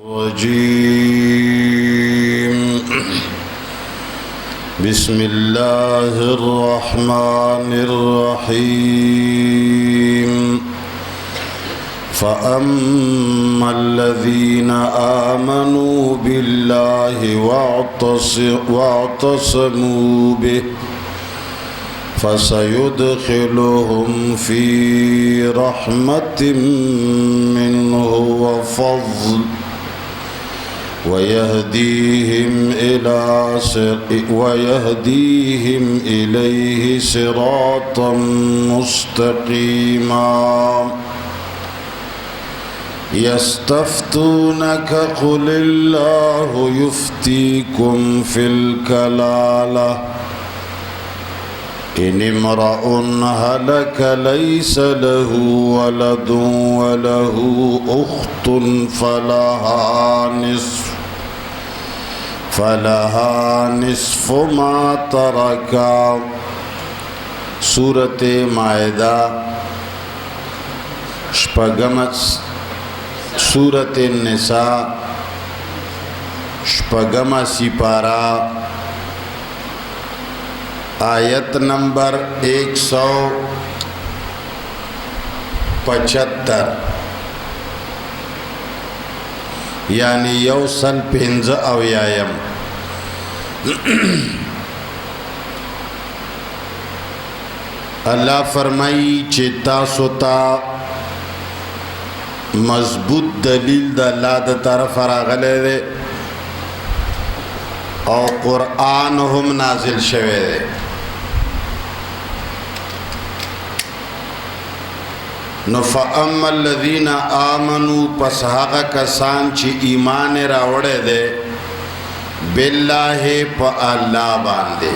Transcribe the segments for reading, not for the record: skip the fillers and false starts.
الرجيم بسم الله الرحمن الرحيم فأما الذين آمنوا بالله واعتصموا به فسيدخلهم في رحمة منه وفضل ويهديهم إليه صراطا مستقيما يستفتونك قل الله يفتيكم في الكلالة إن امرأ هلك ليس له ولد وله أخت فلها نصف ما ترك. سورة مائدہ شپگمت سورة النساء شپگم سپارہ آیت نمبر 175 یعنی یوسل پنز اویایم. اللہ فرمائی چی تاسو تا مضبوط دلیل دا اللہ دا طرف راغلے دے او قرآن هم نازل شوے دے. نو فاما الذین آمنوا پس هغه کسان چې ایمان راوړی دی بالله په الله باندې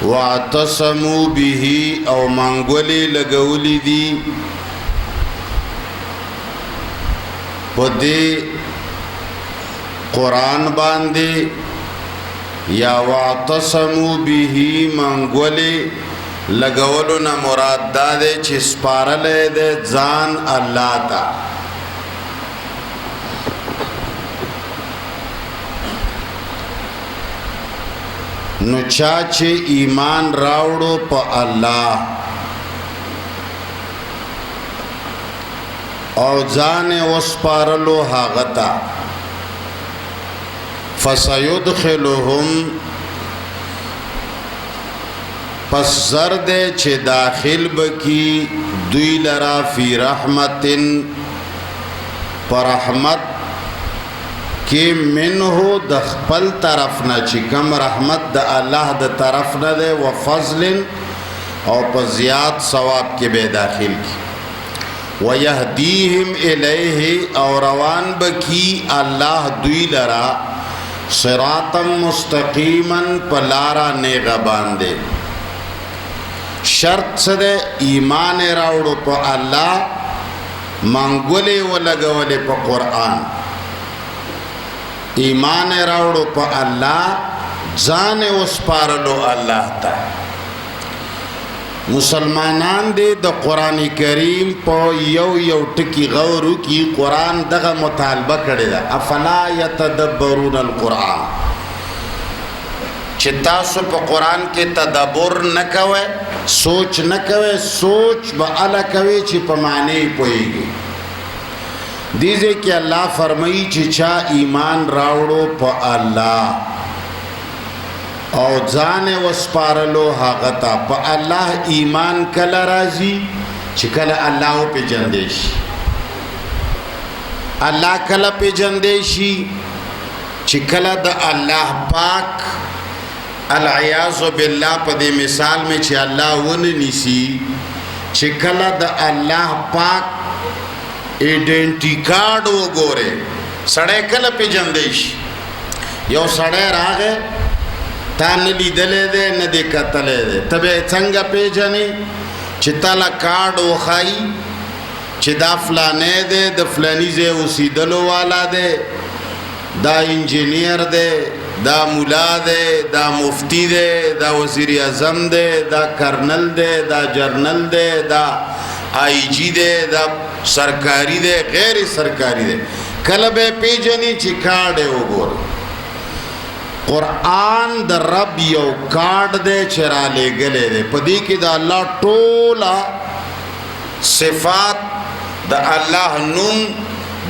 واعتصموا به او منګولې لګولې دي په دې قرآن باندې یا واعتصموا به منګولې لگولو نا مراد دادے چی سپارلے دے ځان اللہ تا. نو چاچے ایمان راوڑو پا اللہ او ځان وسپارلو هاغتا فسیدخلهم پس زرد چه داخل بکی دوی لرا فی رحمتن پر رحمت کی منہو دخپل طرفنا چی کم رحمت دا اللہ دا طرفنا دے و فضلن او پا زیاد ثواب کے بے داخل کی و یهدیہم الیہ او روان بکی اللہ دوی لرا صراطا مستقیما پلارا نیغا باندے. شرط سده ایمان راوڑو پا اللہ منگولے و لگولے پا قرآن ایمان راوڑو پا اللہ ځان وسپارلو اللہ تا. مسلمانان دے دا قرآن کریم پا یو ٹکی غورو کی قرآن دغا مطالبہ کرے دا افلا یتدبرون القرآن چی تاسو پا قرآن کے تدبر نکوے سوچ نکوے سوچ با علا کوے چی پا معنی پوئی گی. دیزے کہ اللہ فرمائی چی چا ایمان راوڑو پا اللہ او ځان وسپارلو هغتا پا اللہ ایمان کلا رازی چی کلا اللہ پی جندیشی اللہ کلا پی جندیشی چی کلا دا اللہ پاک العیاذ باللہ پا دے مثال میں چی اللہ ون نیسی چی کلا دا اللہ پاک ایڈنٹی کارڈ وہ گورے سڑے کلا پی جندیش یو سڑے راگے تا نلی دلے دے ندی کتلے دے تبے چنگا پی جنی چی تالا کارڈ وہ خائی چی دا فلانے دے دا فلانیزے اسی دلو والا دے دا انجینئر دے دا مولا دے دا مفتی دے دا وزیر اعظم دے دا کرنل دے دا جرنل دے دا آئی جی دے دا سرکاری دے غیر سرکاری دے کله به پیجنی چې کارډ وګور قرآن د رب یو کارډ دے چې را لېږلی دی په دې کې د الله ټوله صفات د الله نوم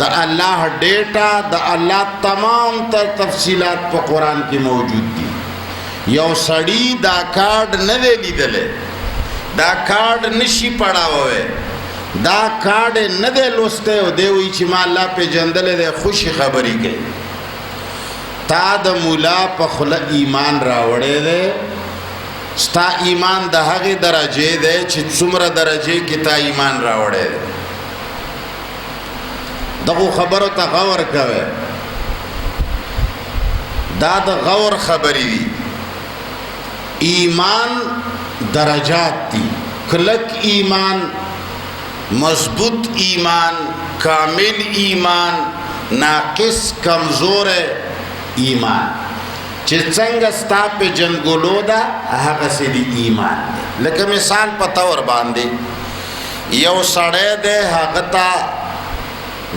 د الله ډیټا د الله تمام تر تفصیلات په قرآن کې موجود دي یو سړی دا کارډ نه دی لیدلی دا کارډ نشي پړاوی دا کارډ نه دی لوستی او دی وایي چې ما الله پیژندلی دی خوشي خبرې کوي تا د مولا په خوله ایمان راوړی دی ستا ایمان د هغې درجې دی چې څومره درجې کې تا ایمان راوړی دی دغو خبرو ته غور کوئ دا د غور خبرې دي ایمان درجات دي کلک ایمان مضبوط ایمان کامل ایمان ناقص کمزور ایمان چې څنګه ستا په جنګولو ده هغسې د ایمان دی لکه مثال په طور باندې یو سړی دی هغه ته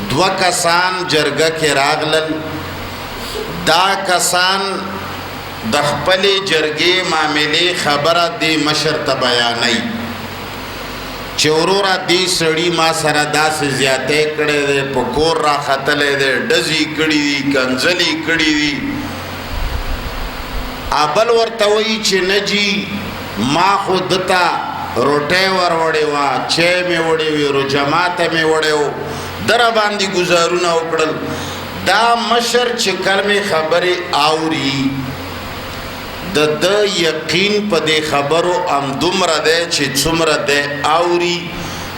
دوه کسان جرګه کې راغلل دا کسان د خپلې جرګې معاملې خبره دې مشر ته بیانوي چې وروره دې سړي ما سره داسې زیاتی کړی دی په کور راختلی دی ډزې کړي دي کنځلې کړي دي بل ورته وایي چې نه جي ما خو ده ته روټۍ ور وړې وه چای مې وړې وې روجما ته مې وړی و در باندې گزارونه وکړل دا مشر چې کلمې خبرې اوري د یقین په دې خبرو همدومره دی چې څومره دی اوري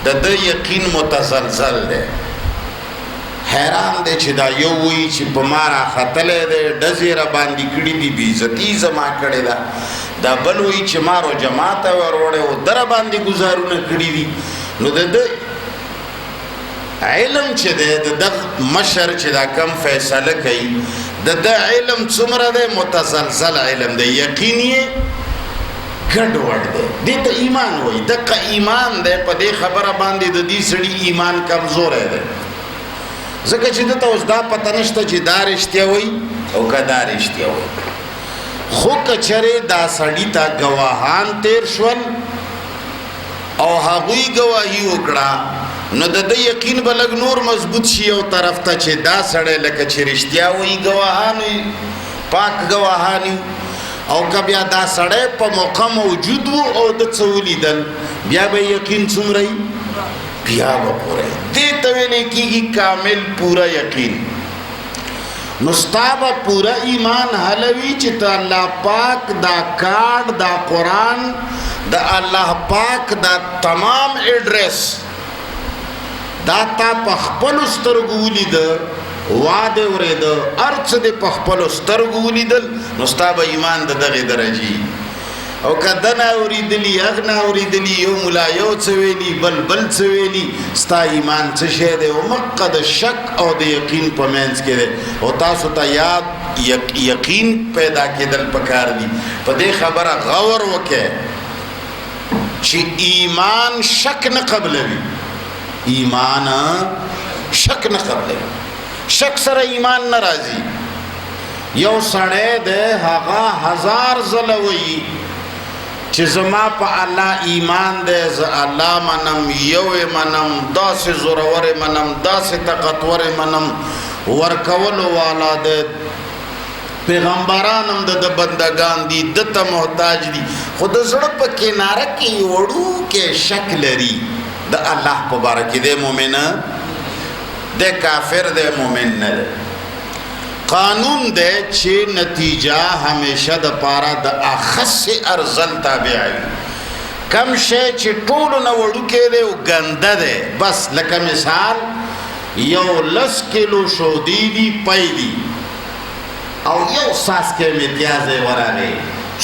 د یقین متزلزل دی حیران دی چې دا یو وایي چې په ما راختلی دی ډزې را باندې کړي دي بېعزتي زما کړې ده دا بل وایي چې ما روجما ته ور وړی و در باندې گزارونه کړي دي نو د علم چې دی د دغه مشر چې دا کم فیصله کوي د علم څومره دی متزلزل علم دی یقین یې ګډوډ دی دې ته ایمان وایي دقه ایمان دی په دې خبره باندې د دې سړي ایمان کمزوری دی ځکه چې دته اوس دا پته نشته چې دا رښتیا وایي او که دا رښتیا وایي خو که چېرې دا سړي ته ګواهان تیر شول او هغوی ګواهي وکړه نو د یقین به لږ نور مضبوط شي یو طرف ته چې دا سړی لکه چې رښتیا وایي ګواهان وي پاک ګواهان وي او که بیا دا سړی په موقع موجود و او د څه ولیدل بیا به یقین څومره وي بیا به پوره دې ته ویلی کېږي کامل پوره یقین نو ستا به پوره ایمان هله وي چې ته الله پاک دا کارډ دا قرآن د الله پاک دا تمام ایډرس دا تا په خپلو سترګو ولیده واده اورېده هر څه دې په خپلو سترګو ولیدل نو ستا به ایمان د دغې درجې او که ده نه اورېدلي هغ نه اورېدلي یو ملا یو څه ویلي بل څه ویلي ستا ایمان څه شی دی او مقه د شک او د یقین په منځ کې دی او تاسو ته یاد یقین پیدا کېدل پکار دي په دې خبره غور وکړئ چې ایمان شک نه قبلوي ایمان شک نه قبلوي شک سره ایمان نه راځي یو سړی دی هغه 1000 ځله وایي چې زما په الله ایمان دی زه الله منم یو منم داسې زورور منم داسې طاقتور منم ورکولو والا دی پیغمبران هم د بندگان دي دته محتاج دي خو د زړه په کناره کې وړوکی شک لري د الله په باره کې دی مؤمن د کافر دی مؤمن نه دی قانون دی چې نتیجه همیشه د پاره د اخص ارزل تابع وي کم شی چې ټولو نه وړوکی دی او ګنده دی بس لکه مثال یو 10 کیلو شودې دي پی دي او یو ساسکی امتیازی ورانه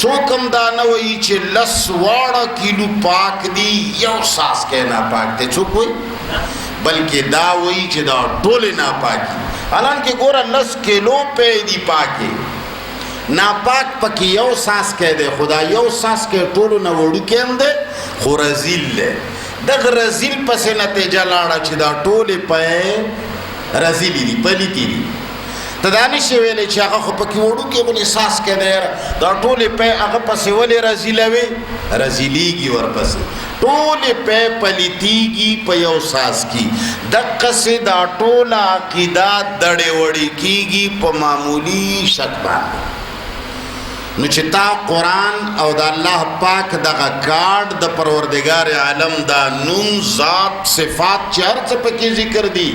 څوک هم دا نه وایي چې 10 واړه کیلو پاک دي یو ساسکی ناپاک دی څوک وایي بلکې دا وایي چې دا ټولې ناپاکي حالانکه ګوره 10 کیلو پی دي پاکې ناپاک پکې یو ساسکی دی خو دا یو ساسکی ټولو نه وړوکی هم دی خو رذیل دی دغه رزیل پسې نتیجه لاړه چې دا ټولې پې رزیلې دي پلیتې دي ته دا نشي ویلی چې هغه خو پکې وړوکې غونې ساس کې دی دا ټولې پې هغه پسې ولې رزیلوي رزیلیږي ورپسې ټولې پې پلیتېږي په یو ساس کې دقسې دا ټوله عقیده دړې وړې کېږي په معمولي شک باندې نو چې تا قرآن او د الله پاک دغه کارډ د پروردګار عالم دا نوم ذات صفات چې هر څه پکې ذکر دي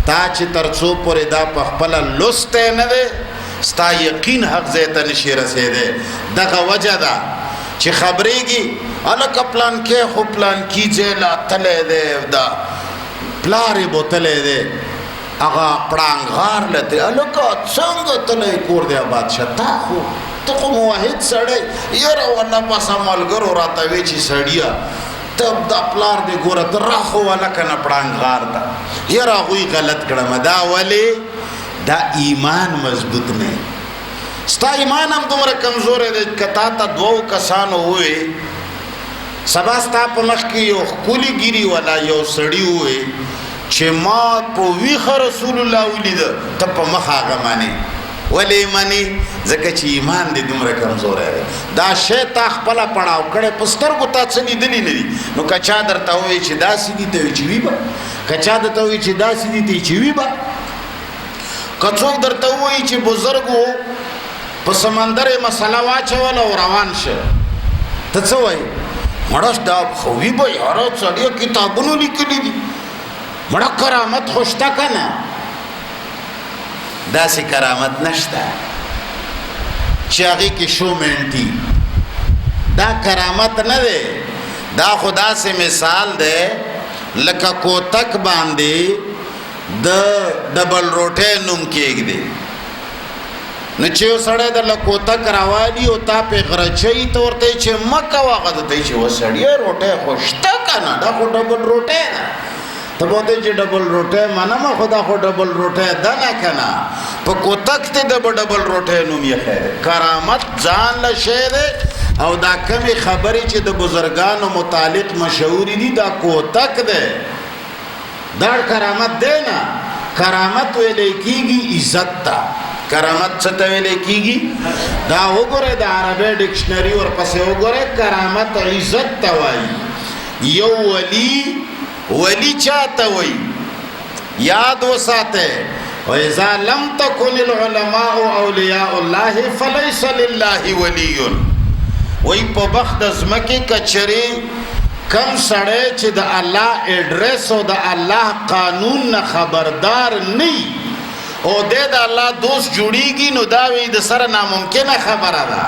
تا چې تر څو پورې دا په خپله لستی نه دی ستا یقین حق ځای ته نشي رسېدی دغه وجه ده چې خبرېږي هلکه پلانکې خو پلانکي ځای لا تلی دی دا پلار یې بوتلی دی هغه پړانګغار لته هلکه څنګه تلی کور دی بادشاه تا خو ته خو موحد سړی یاره والله بس ملګرو راته وی چې سړیه ته دا پلار دی ګوره ته راخو هلکه نه پړانګغار ته یاره هغوی غلط کړم دا ولې دا ایمان مضبوط نه ستا ایمان هم دومره کمزوری دی که تا ته دوو کسانو ووی سبا ستا په مخ کې یو ښکلي ګیري والا یو سړي ووی چې ما په ویښه رسول الله ولیده ته په مخ هغه منې ولې منې ځکه چې ایمان دې دومره کمزوری دی دا شی تا خپله پړاو کړی په سترګو تا څه لیدلي نه دي نو که چا درته ووایي چې داسې دي ته وایي چې وي به که چا درته ووایي چې داسې دي ته چې وي به که څوک درته ووایي چې بزرګ و په سمندر یې مسله واچوله او روان شه ته څه وایي مړه دا خو وي به یاره سړیه کتابونو لیکلي دي مړه کرامت خو شته که نه داسې کرامت نشته چې هغې کې شومنټي دا کرامت نه دی دا خو داسې مثال دی لکه کوتک باندې د ډبل روټۍ نوم کېږدي نو چې یو سړی درله کوتک راوالي او تا پې غرچوي ته ورته یې چې مه کوه هغه درته یې چې وسړیه روټۍ خو شته که نه دا خو ډبل روټۍ ده ته به ورته چې ډبل روټۍ منمه خو دا خو ډبل روټۍ ده نه که نه په کوتک ته د به ډبل روټۍ نوم ایښی دی کرامت ځان له شی دی او دا کمې خبرې چې د بزرګانو متعلق مشهورې دي دا کوتک دی دا کرامت دی نه کرامت ویلی کېږي عزت ته کرامت څه ته ویلی کېږي دا وګورئ د عربۍ ډکشنري ورپسې وګورئ کرامت عزت ته وایي یو ولی چاته وایي یاد وساته وإذا لم تكن العلماء أولياء الله فليس لله ولي وی په بخت د ځمکې کچرې کم سړی چې د الله اډرس او د الله قانون نه خبردار نه او د الله دوست جوړیږي نو دا وی د سره ناممکنه خبره ده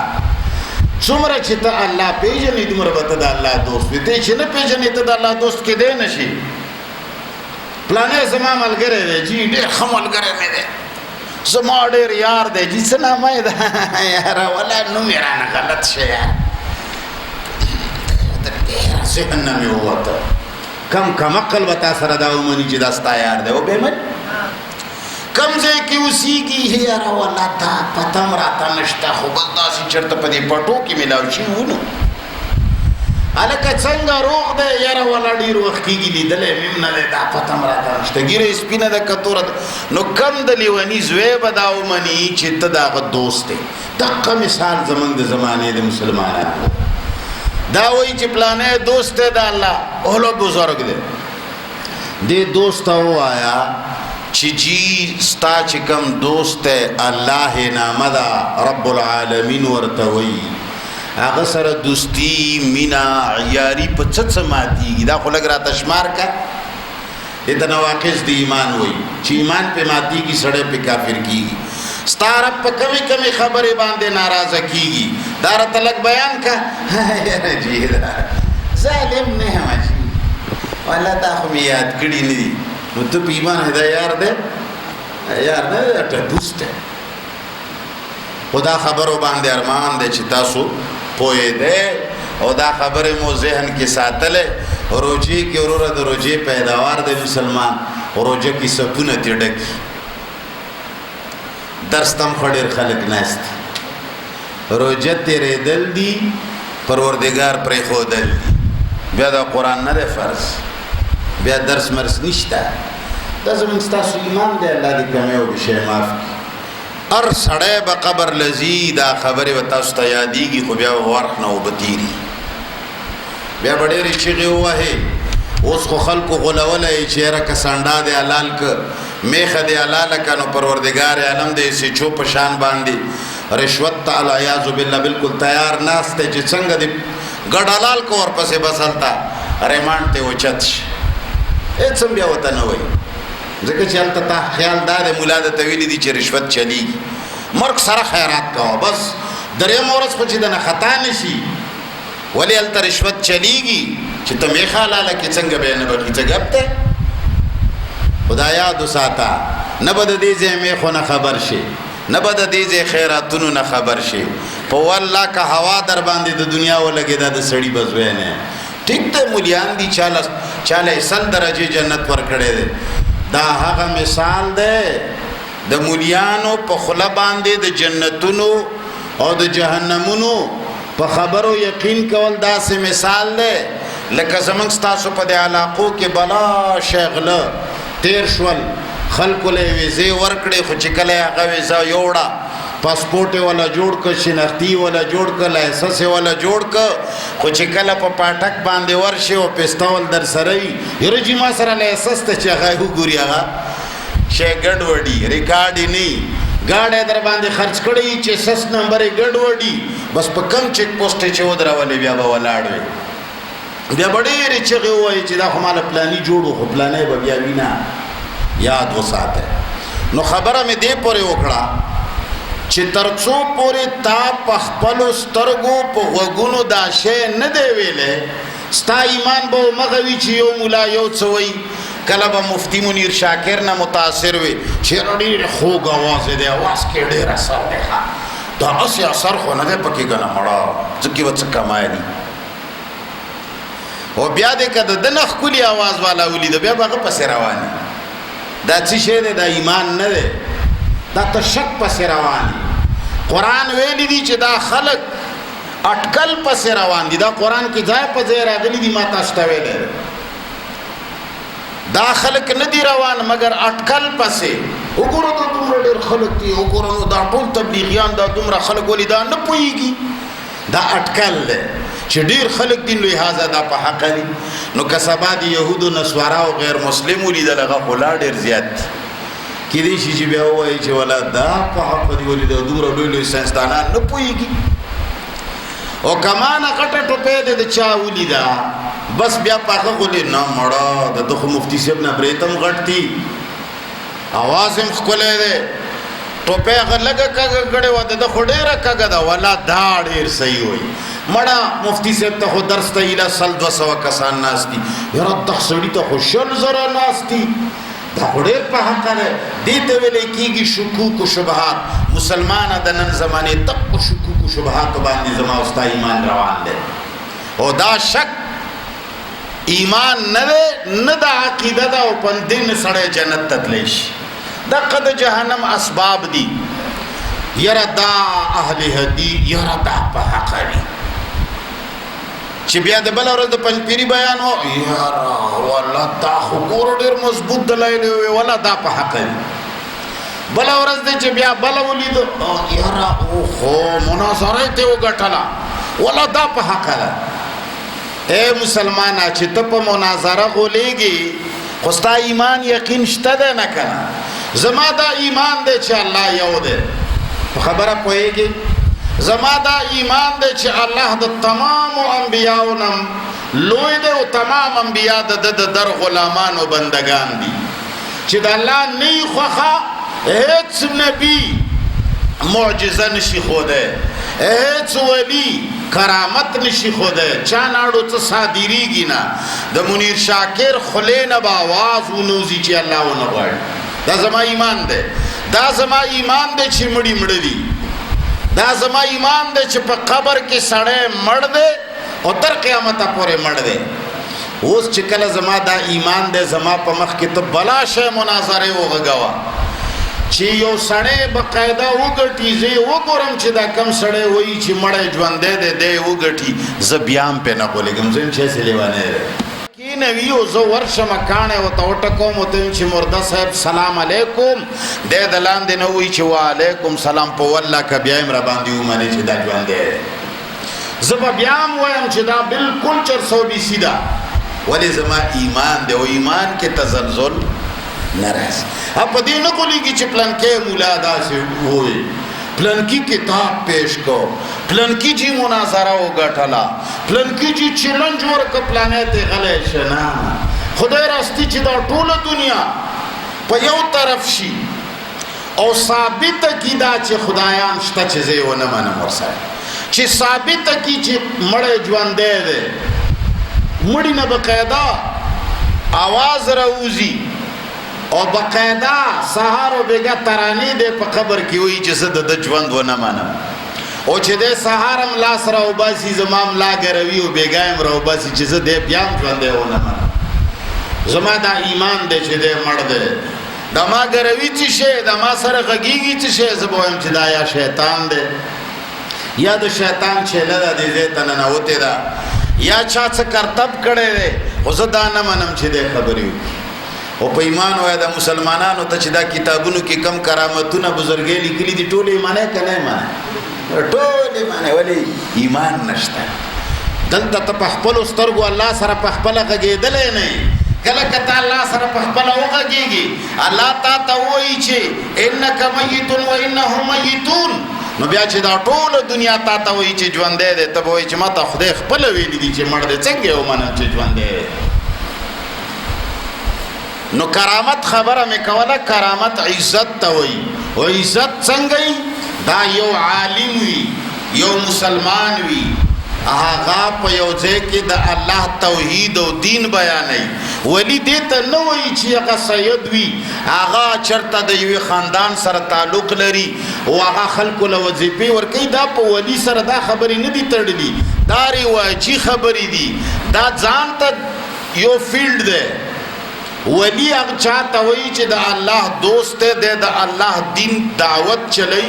څومره چې ته الله پیژنې دومره به ته د الله دوست وي ته چې نه پیژنې ته د الله دوست کېدی نه شي پلانې زما ملګری دی جی ډېر ښه ملګری مې دی زما ډېر یار دی جی څه نامه یې ده یاره ولا نوم یې رانه غلط شی یار ذهن نه مې ووته کم عقل به تا سره دا ومني چې دا ستا یار دی وبې مني کم ځای کې اوسېږي یاره ولا تا پته م راته نشته خو بس داسې چېرته په دې پټو کې میلاو شوي وو نو هلکه څنګه روغ دی یاره ولا ډېر وخت کېږي لیدلی مې هم نه دی دا پته م راته نشته ږیره یې سپینه ده که توره ده نو کم د لیوني زوی به دا ومني چې ته د هغه دوست دی دقه مثال زموږ د زمانې د مسلمانانو دا وایي چې پلانی دوست دی د الله اولو بزرګ دی دې دوست ته ووایه چې جی ستا چې کم دوست دی الله نامه ده رب العالمین ورته وایي هغه سره دوستی مینا عیاري په څه ماتېږي دا خو لږ راته شمار که دې ته نواقص د ایمان وایي چې ایمان پې ماتېږي سړی پې کافر کېږي ستا رب په کمې کمې خبرې باندې ناراضه کېږي دا راته لږ بیان که یاره جی دا ظالم نه یم جی والله دا خو مې یاد کړي نه دي نو ته په ایمان دا یار دی یار نه دی ټپوس دی خو دا خبرو باندې ارمان دی چې تاسو پوهېدی او دا خبرې مو ذهن کې ساتلی روجې کې وروره د روجې پیداوار دی مسلمان روجه کې سپونه ترې ډکي درس ته هم ښه ډېر خلک ناست روجه تېرېدل دي پروردګار پرېښودل دي بیا دا قرآن نه دی فرض، بیا درس مرس نشته. دا زموږ ستاسو ایمان دی. الله دې کمی او بشی معاف کړي. هر سړی به قبر لځي، دا خبرې به تاسو ته یادېږي، خو بیا به ورخ نه اوبه تېري، بیا به ډېرې چغې ووهې. اوس خو خلکو غولولی چې یاره که سنډا دې حلال که، میخه دې حلاله که، نو پروردګار عالم دې سچو په شان باندې رشوت ته العیاذ بالله بالکل تیار ناست دی چې څنګه دې ګډ حلال کو ورپسې بس هلته ریمانډ ته اوچت شي. هېڅ هم بیا ورته نه وایي، ځکه چې هلته تا خیال دا دی ملا درته ویلي دي چې رشوت چلیږي. مرګ سره خیرات کوه، بس درېیمه ورځ خو چې دنه خطا نه شي. ولې هلته رشوت چلیږي چې ته میخه حلاله کړې، څنګه بیا نه بخي؟ څه ګپ دی؟ خدا یاد وساته، نه به د دې ځای میخو نه خبر شي، نه به د دې ځای خیراتونو نه خبر شي. په والله که هوا در باندې د دنیا ولګېده د سړي به زوی نه. ټیک دی مولیان دي، چاله سل درجې جنت ورکړی دی. دا هغه مثال دی د مولیانو په خوله باندې د جنتونو او د جهنمونو په خبرو یقین کول. داسې مثال دی لکه زمونږ ستاسو په دې علاقو کې بلا شغله تیر شول، خلکو له ویزې ورکړې، خو چې کله هغه ویزه یوړه، پاسپورټ یې ولا جوړ که، شناختي ولا جوړ که، لایسنس یې ولا جوړ که، خو چې کله په پاټک باندې ورشي او پستول در سره وي، یره جي ما سره لایسنس ته چې هغه وګوري هغه شی ګډوډي، ریکارډ یې نه، ګاډی در باندې خرڅ کړی چې سس نمبر یې ګډوډي، بس په کم چیک پوسټ چې ودرولې بیا به ولاړ وي. بیا به ډېرې چغې ووایي چې دا خو ماله پلاني جوړ و، خو پلانی به بیا وي نه. یاد وساته. نو خبره مې دې پورې وکړه چې تر څو پورې تا په خپلو سترګو په غوږونو دا شی نه دی ویلی، ستا ایمان به همغه وي چې یو ملا یو څه وایي. کله به مفتی منیر شاکر نه متاثر وي چې ډېر خوږ اواز دی، اواز کې ډېر اثر دی. دا هسې اثر خو نه دی پکې که نه مړه، ځکې به څه کمایلي. او بیا دې که د ده نه ښکلي اواز والا ولیده، بیا به هغه پسې رواني. دا څه شی دی؟ دا ایمان نه دی، دا ته شک پسې روان دي. قرآن ویلی دي چې دا خلک اټکل پسې روان دي. دا قرآن کې ځای په ځای راغلي دي، ما تاسو ته ویلی دا خلک نه دي روان مګر اټکل پسې. وګوره دا دومره ډېر خلک دي، وګوره نو دا ټول تبلیغیان دا دومره خلک ولې دا نه پوهېږي. دا اټکل دی چې ډېر خلک دي، لهذا دا په حقه دي. نو که سبا د یهودو نصوارا او غیر مسلم ولیدل، هغه خو لا ډېر زیات کېدای شي چې بیا ووایي چې ولا دا په حقه دي، ولې دا دومره لوی لوی ساینسدانان نه پوهېږي. او کمانه غټه ټوپۍ دې د چا ولیده، بس بیا په هغه غولې نه مړه، د ده خو مفتي صاحب نه برېت هم غټ دي، اواز هم ښکلی دی، ټوپۍ هغه لږه کږه کړې وه، د ده خو ډېره کږه ده، ولا دا ډېر صحیح وایي. مړه مفتی صاحب ته خو درس ته ایله 100-200 کسان ناست دي، یاره دغه سړي ته خو 100,000 ناست دي. دا خو ډېر په حقه دی. دې ته ویلی کېږي شکوک و شبهات. مسلمانه د نن زمانې تک په شکوک و شبهاتو باندې زما او ستا ایمان روان دی. او دا شک ایمان نه دی، نه دا عقیده ده، او په دې نه سړی جنت ته تللی شي. دغه د جهنم اسباب دي. یاره دا اهل حدیث، یاره دا په حقه دي. چې بیا د بله ورځ د پنجپیري بیان و، یاره والله دا خو ګوره ډېر مضبوط دلایل وی، والله دا په حقه دي. بله ورځ دی چې بیا بله ولیدو، یاره اوهو مناظره یې ترې وګټله، والله دا په حقه ده. ای مسلمانه چې ته په مناظره غولېږي، خو ستا ایمان یقین شته دی نه که نه؟ زما دا ایمان دی چې الله یو دی. په خبره پوهېږي؟ زما دا ایمان دی چې الله د تمامو انبیاو نه لوی دی، او تمام انبیا د ده د در غلامان او بندگان دي. چې د الله نه یې خوښه، هېڅ نبي معجزه نشي ښودی، هېڅ ولی کرامت نشي ښودی، چا ناړو څه صادریږي نه. د منیر شاکر خولې نه به آواز ونوځي چې الله ونه غواړي. دا زما ایمان دی. دا زما ایمان دی چې مړي مړه دي. دا زما ایمان دی چې په قبر کې سړی مړ دی او تر قیامته پورې مړ دی. اوس چې کله زما دا ایمان دی، زما په مخ کې ته بلا شی مناظرې وغږوه، چې یو سړی بقاعده وګټي زه وګورم چې دا کم سړی وایي چې مړی ژوندی دی دی وګټي زه بیا هم پرې نه غولېږم زه یم چې لیوانی دی کینوي او زه ورشم کاڼی ورته وټکوم ورته ویم چې مرده صاحب سلام علیکم دی د لاندې نه وایي چې وعلیکم سلام په والله که بیا یم راباندې ومنې چې دا ژوندی دی زه به بیا هم وایم چې دا بلکل 420 ده ولې زما ایمان دی او ایمان کې تزلزل نه راځي په دې نه غولېږي چې پلنکې مولا داسې ووایي پلنکی کتاب پیش کو پلنکی جی مناظره وګټله پلنکی جی چیلنج ورکړه پلانې ته غلی شه نه خدای راستی چې دا ټوله دنیا په یو طرف شي او ثابته کي دا چې خدایان شته چې زه یې ونه منم ورسره چې ثابته کي چې مړی ژوندی دی مړي نه بقاعده آواز راوځي او بقاعده سهار و بیگا ترانی دی په قبر کې وایي چې زه د ژوند ونه منم او چې دی سهار هم لاس راوباسي زما ملا ګروي او بیګا هم راوباسي چې زه دی بیا هم ژوندی ونه منم زما دا ایمان دی چې دی مړ دی دا ما ګروي څه شی دا ما سره غږیږي څه شی زه به وایم چې دا یا شیطان دی یا د شیطان چیله ده دې ځای ته ننوتې ده یا چا څه کرتب کړی دی خو زه دا نه منم چې دی خبرې وکړي او په ایمان وای د مسلمانانو ته چې دا کتابونو کې کم کرامتونه بزرګې لیکلي دي ټول ایمانه کنه ایمانه ټول ایمانه ولی ایمان نشته دلته ته په خپل سترګو الله سره په خپل غږېدلې نه کله کته الله سره په خپل وغږېږي الله تا ته وایي چې انک میت و انهم میتون نو بیا چې دا ټول دنیا تا ته وایي چې ژوندی دی ته به وایي چې ما ته خدای خپله ویلي دي چې مړ دی څنګه یې ومنم چې ژوندی دی نو کرامت خبره مې کوله کرامت عزت ته وایي او عزت څنګه دا یو عالم وي یو مسلمان وي هغه په یو ځای کې د الله توحید او دین بیانوي ولی دې ته نه وایي چې هغه سید وي هغه چېرته د یوې خاندان سره تعلق لري او هغه خلکو له وظیفې ورکوي دا په ولي سره دا خبرې نه دي تړلي دا رواجي خبرې دي دا ځان ته یو فیلډ دی ولی هغه چاته وایي چې د الله دوست دی د الله دین دعوت چلی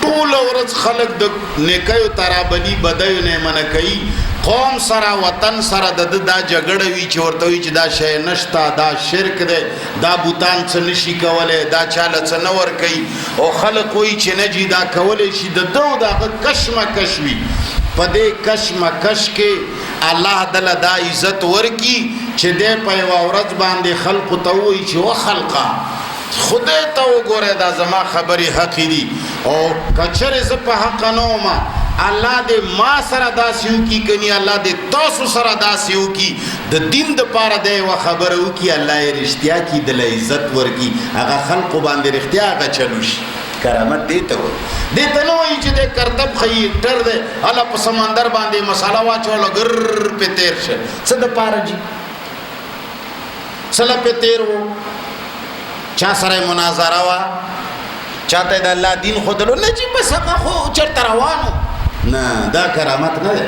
ټول ورځ خلک د نیکیو ترابلی بدیو نه منع کوي قوم سره وطن سره د دا جګړه وي چې ورته وي چې دا شی نشته دا شرک دی دا بوتان څه نشي کولی دا چاله څه نه ورکوي او خلک وایي چې نه جي دا کولی شي د ده او د هغه کشمکش وي په دې کشمکش کې الله دله دا عزت ورکي چې دی په یوه ورځ باندې خلقو ته ووایي چې وخلقه خدای ته وګوره دا زما خبرې حقې دي او که چېرې زه په حقه نه وم الله دې ما سره داسې وکړي کني الله دې تاسو سره داسې وکړي د دین دپاره دی یوه خبره وکړي الله یې رښتیا کړي دله عزت ورکړي هغه خلقو باندې رښتیا هغه چلو شي کرامت دې ته وایي دې ته نه وایي چې دی کرتب ښیي ټر دی هله په سمندر باندې مساله واچوله ګر پې تېر شه څه دپاره جي څه له پې تېر و چا سره مناظره وه چاته د الله دین ښودلو نه چې بس هغه خو چېرته روانو نه دا کرامت نه دی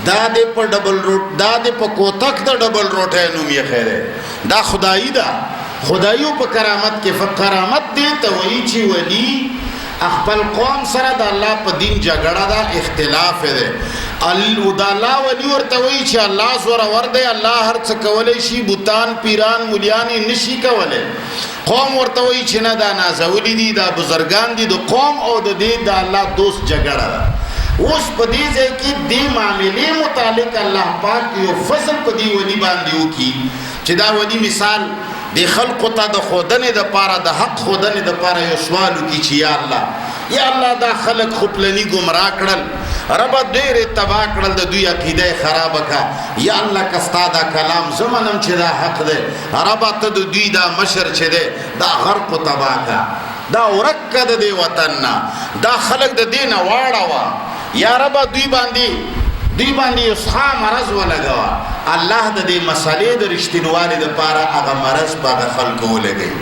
دا دې په ډبل روټ دا دې په کوتک د ډبل روټۍ نوم یې خیری دا خدایي ده خدایو په کرامت کې کرامت دې ته وایي چې ولی خپل قوم سره د الله په دین جګړه ده اختلاف دی د الله ولی ورته وایي چې الله زورور دی الله هر څه کولی شي بوتان پیران مولیان یې نشي کولی قوم ورته وایي چې نه دا نازولي دي دا بزرګان دي د قوم او د دې د الله دوست جګړه ده اوس په دې ځای کې دې معاملې متعلق الله پاک یو فصل په دې ولي باندې وکړي چې دا ولي مثال د خلقو ته د ښودنې دپاره د حق ښودنې دپاره یو سوال وکړي چې یا الله دا خلق خو پلني ګمراه کړل ربه ډېرې تباه کړل د دوی عقیده یې خرابه کړه یا الله که ستا دا کلام زه منم چې دا حق دی ربه ته د دوی دا مشر چې دی دا غرق و تباه کړه دا ورک کړه د دې وطن نه دا خلق د دې نه واړوه یا ربه دوی باندې یو څه مرض ولګوه الله د دې مسلې د رښتینوالي دپاره هغه مرض په هغه خلکو ولګوي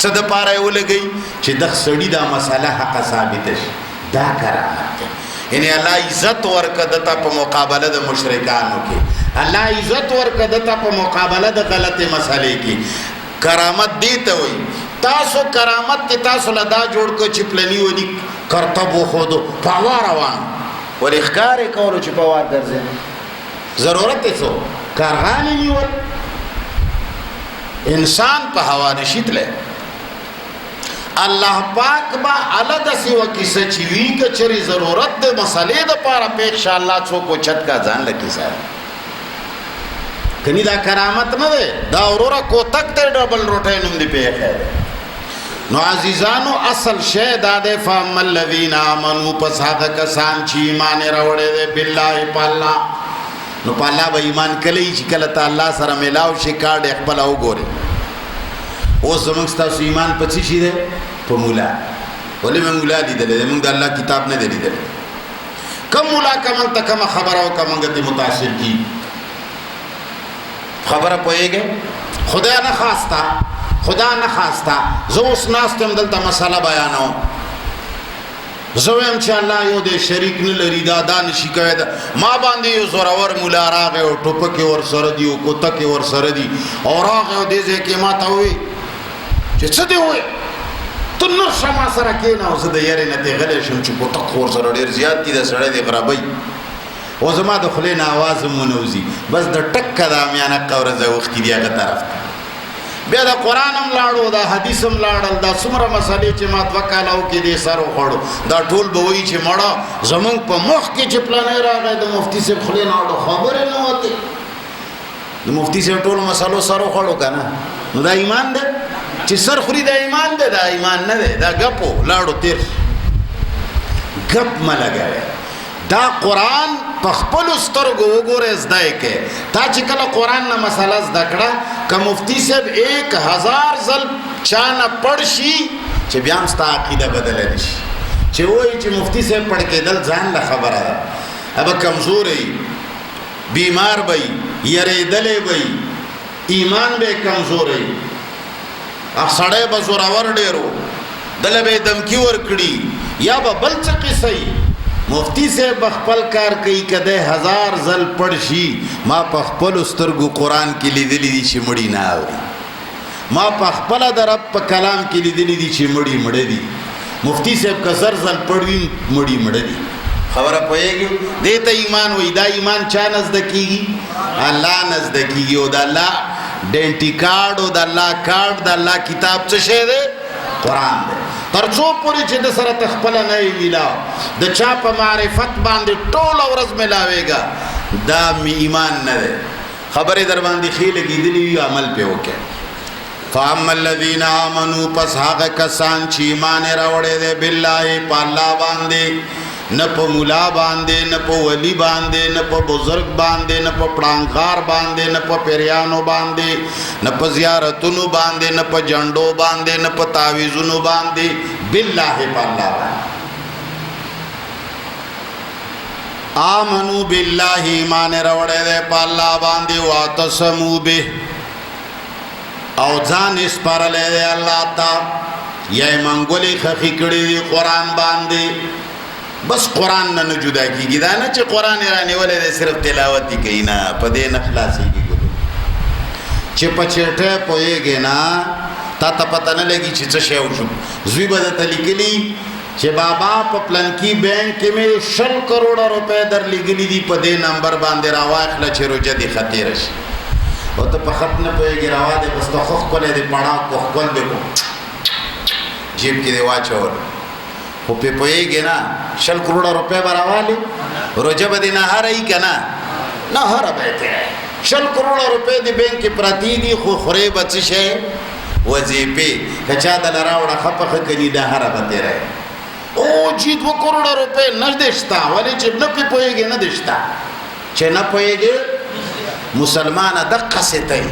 څه دپاره یې ولګوي چې دغه سړي دا مسله حقه ثابته شي دا کرامت دی یعنی الله عزت ورکړه دته په مقابله د مشرکانو کې الله عزت ورکړه دته په مقابله د غلطې مسلې کې کرامت دې ته وایي تاسو کرامت تی تاسو لدا جوړ کو چپلنی ودی کرتب خودو پاوا روان ول اخکار کولو چې پاوا درځي ضرورت څه کارغان نیول انسان په هوا نشیتله الله پاک با الګ سی وکیسه چې وی کچري ضرورت د مسلې د پاره په ان شاء الله څوک چت کا ځان لکی صاحب کني دا کرامت نه ده دا اورورا کو تک ته ډبل روټه نوم دی په نو عزیزانو اصل شی دا ده فام الذین آمنو پس هغه کسان چې ایمان راوړي دي بالله پالله نو پالله به ایمان کلی چې کله تعالی سره ملاو شي کارډ خپل او ګوري اوس زموږ تاسو ایمان پچی شي ده په مولا ولې مولا دي ده موږ د الله کتاب نه دی ده کوم مولا کوم ته کوم خبر او کوم غته متاثر کی خبره پوهیږي خدا نه خواستا زه اوس ناستم دلته مسله بیانوم زه وایم چې الله یو دې شریک نه لري دا نشي کوي ما باندې یو زورور مولا راغی او ټوپک ور سره دی او کوتک ور سره دی او راغی دې ځکه ما ته وی چې څه دی وی ته نو شمه سره کېنه او زه د یاري نه دی غلې شم چې کوتک ور سره ډیر زیات دي د سړی دی غرابي او زما د خلې نه आवाज مونوزي بس د ټک دا میانه قورزه وخت دی هغه طرف بیا د قران هم لاړو دا حدیث هم لاړل دا څومره مسالې چې ما توکالاو کې دې سر وخړو دا ټول به وی چې مړه زمونږ په مخ کې چې پلان راغی د مفتی صاحب خلې نه اړو خبره نه وته د مفتی صاحب ټول مسالو سر وخړو کنه نو دا ایمان ده چې سر خوري دا ایمان ده دا ایمان نه ده دا غپو لاړو تیر غپ ما لګاوه دا قرآن پخپل سترګو وګوره زده کې تا چې کله قرآن نه مسله زده کړه که مفتی صاحب 1000 ځل چانه پړ شي چې بیا هم ستا عقیده بدله نه شي چې وایي چې مفتی صاحب پړ کېدل ځان له خبره ده ابه کمزوری بیمار به یریدلې به ایمان به کمزوری سړی به زورور ډېرو دله به دمکی ورکړي یا به بل څه قصه مفتی سے بخپل کار کوي کده 1000 ځل پړ شي ما پخپل سترګو قران کې لیدلې دي چې مړی نه اوري ما پخپل د رب په کلام کې لیدلې دي چې مړی دي مفتی صاحب کا زر ځل پړوي مړی دي خبره پوهیږي دې ته ایمان وای دا ایمان چا نزدکیږي الله نزدکیږي او د الله ډنټی کارت او د الله کارت د الله کتاب څه شه ده قران ده ترڅو پوری چې د سره تخپل نه ویلا د چا په معرفت باندې ټول ورځ ملاويږي دا می ایمان نه ده خبره در باندې خېل کېدلی عمل په وکه فاما الذين امنوا پس هغه کسان چې ایمان راوړې ده بالله په الله باندې نه په مولا باندې نه په ولی باندې نه په بزرگ باندې نه په پړانګار باندې نه په پیریانو باندې نه په زیارتونو باندې نه په جنډو باندې نه په تعویذونو باندې بالله په الله آمنو بالله ایمان راوړې ده په الله باندې واتصمو به او ځان اسپارلې ده الله تا یې منګولې خخې کړې دي قران باندې بس قرآن نه جدا کیږي دا نه چې قرآن رانی ولې صرف تلاوت کوي نه په دې نه خلاصيږي چې پچېټه پويږي نه تا ته پته نه لګي چې څه شی وشو زوی به ته لیکلي چې بابا په پلانکی بانک کې مې 100 کروڑ روپے در لګلي دي په دې نمبر باندې راواخله چې روزه دي خطر شي او ته په خط نه پويږي راوا دې بس ته خو کولې دې پړاو کو کول دې کو جیب کې دی واچو او په پويږي نه 100 کروڑ روپے براواله روزه به نه هرای کنه نه هر به ته 100 کروڑ روپے دی بانک کې پراتی دي خو خوري بچ شي وظیفه کچا د لراوړه خپخه کني د هر به ته او جی 2 کروڑ روپے نه دشتا ولی چې نه په پويږي نه دشتا چې نه پويږي مسلمان دقه ستای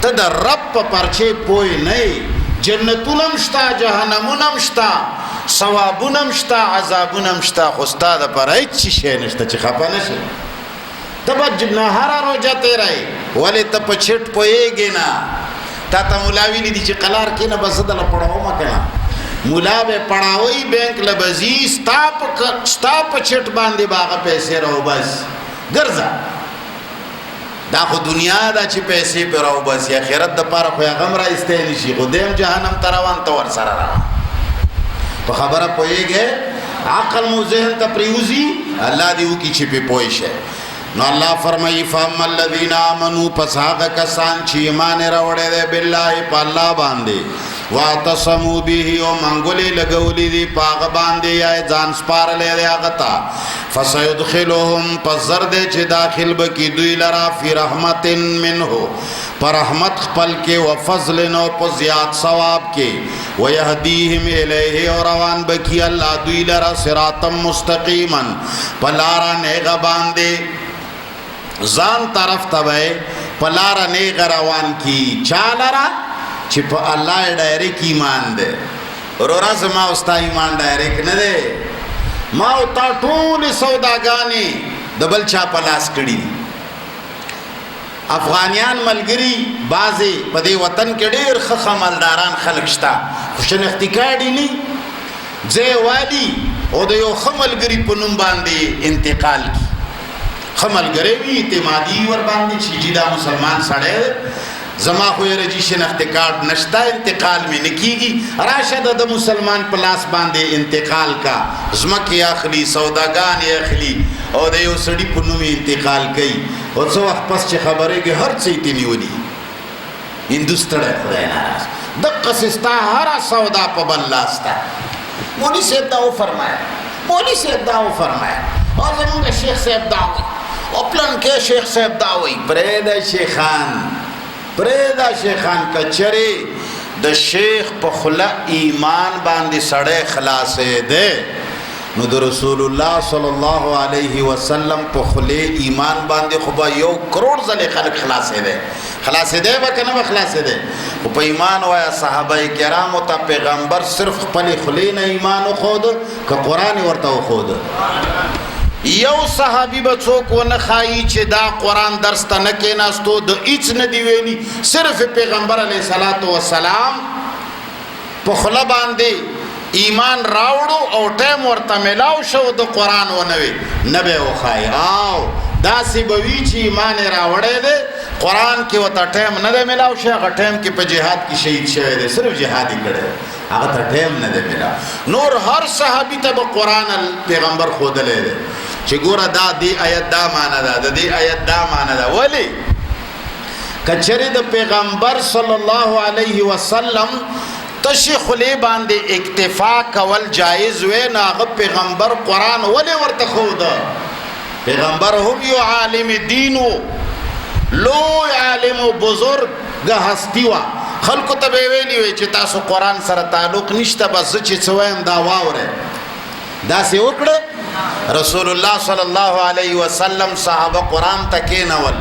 ته د رب په پرچه پوي نه جنتونم شتا جهنمونم شتا ثوابونم شتا عذابونم شتا خو استاد پر هیڅ شي نشته چې خپه نشي تبجب نه هر روزه تیرای ولی ته په چټ پويږي نه تا ته مولاوی دي چې قلار کې نه بس دل پړاو ما کنه مولا به پړاوي بانک لبزي سٹاپ چټ باندې باغه پیسې راو بس ګرځا دا خو دنیا دا چې پیسې پې راو باسي آخرت دپاره خو هغه هم رایستی نه شي خو دیم جهنم ته روان ته ورسره روان په خبره پوهېږې عقل مو ذهن ته پرېوځي الله دې وکړي چې پې پوه شئ نو الله فرمایي فاما الذین آمنوا پس هغه کسان چې ایمان یې راوړی دی بالله په الله باندې واعتصموا به او منګولې لګولې دي په هغه باندې یا یې ځان سپارلی دی هغه ته فسیدخلهم پس زر دی چې داخل به کړي دوی لره فی رحمت منه په رحمت خپل کې و فضل او په زیات ثواب کې ویهدیهم الیه او روان به کړي الله دوی لره صراطا مستقیما په لاره نیغه باندې ځان طرف ته به په لاره نیغه روان کی چا لره چې په الله ډایرک ایمان دی ورورا زما او ستا ایمان ډایرک نه دی ما او تا ټولې سوداګانې د بل چا په لاس کړي افغانیان ملګري بعضې په دې وطن کې ډېر ښه مالداران خلک شته خو شنختي کارډ یې نه ځای والي او د یو ښه ملګري په نوم باندې انتقال کړي ښه ملګری وي اعتمادي ور باندې چې دا مسلمان سړی زما خو یې رجي شنختي کارډ نشته انتقال مې نه کېږي راشه د مسلمان په لاس باندې انتقال کا ځمکې اخلي سوداګانې اخلي او د یو سړي په نوم انتقال کوي او څه وخت پس چې خبرېږي هر څه یې ترې نیولي هندوستړی خدای ناراض دقسې ستا هره سودا په بل لاس ده مولي صاحب دا وفرمایا مولي صاحب دا وفرمایا او زمونږ شیخ صاحب دا وایي او پلنکې شیخ صاحب دا وایي پرېږده شیخان پرېږده شیخان کچرې د شیخ په خوله ایمان باندې سړی خلاصېده نو د رسول الله صلی الله علیه وسلم په خولې ایمان باندې خو به 1 کروڑ ځلې خلک خلاصېدی به که نه به خلاصېدی خو په ایمان وایه صحابه کرامو ته پیغمبر صرف خپلې خولې نه ایمان وښود که قرآن یې ورته وښود یو صحابي به څوک ونه ښایي چې دا قرآن درس ته نه کېناستو د هیڅ نه دی ویلي صرف پیغمبر علیه صلات وسلام په خوله باندې ایمان راوړو او ټایم ورته میلاو شو د قرآن ونه وي نه به یې وښایي او داسې به وي چې ایمان یې راوړی دی قرآن کې ورته ټایم نه دی میلاو شوی هغه ټایم کې په جهاد کې شهید شوی دی صرف جهاد یې کړی هغه ته ټایم نه دی میلاو نور هر صحابي ته به قرآن پیغمبر ښودلی دی چې ګوره دا دې آیت دا معنی ده د دې آیت دا معنی ده ولې که چېرې د پیغمبر صلی الله علیه وسلم تشې خولې باندې اکتفا کول جایز وی نو هغه پیغمبر قرآن ولې ورته ښوده پیغمبر هم یو عالم دین و لوی عالم و بزرګ هستی وه خلکو ته به یې ویلي وی چې تاسو قرآن سره تعلق نشته بس زه چې څه وایم دا واورئ داسې وکړه رسول الله صلی الله علیه وسلم صحابه قرآن ته کېنول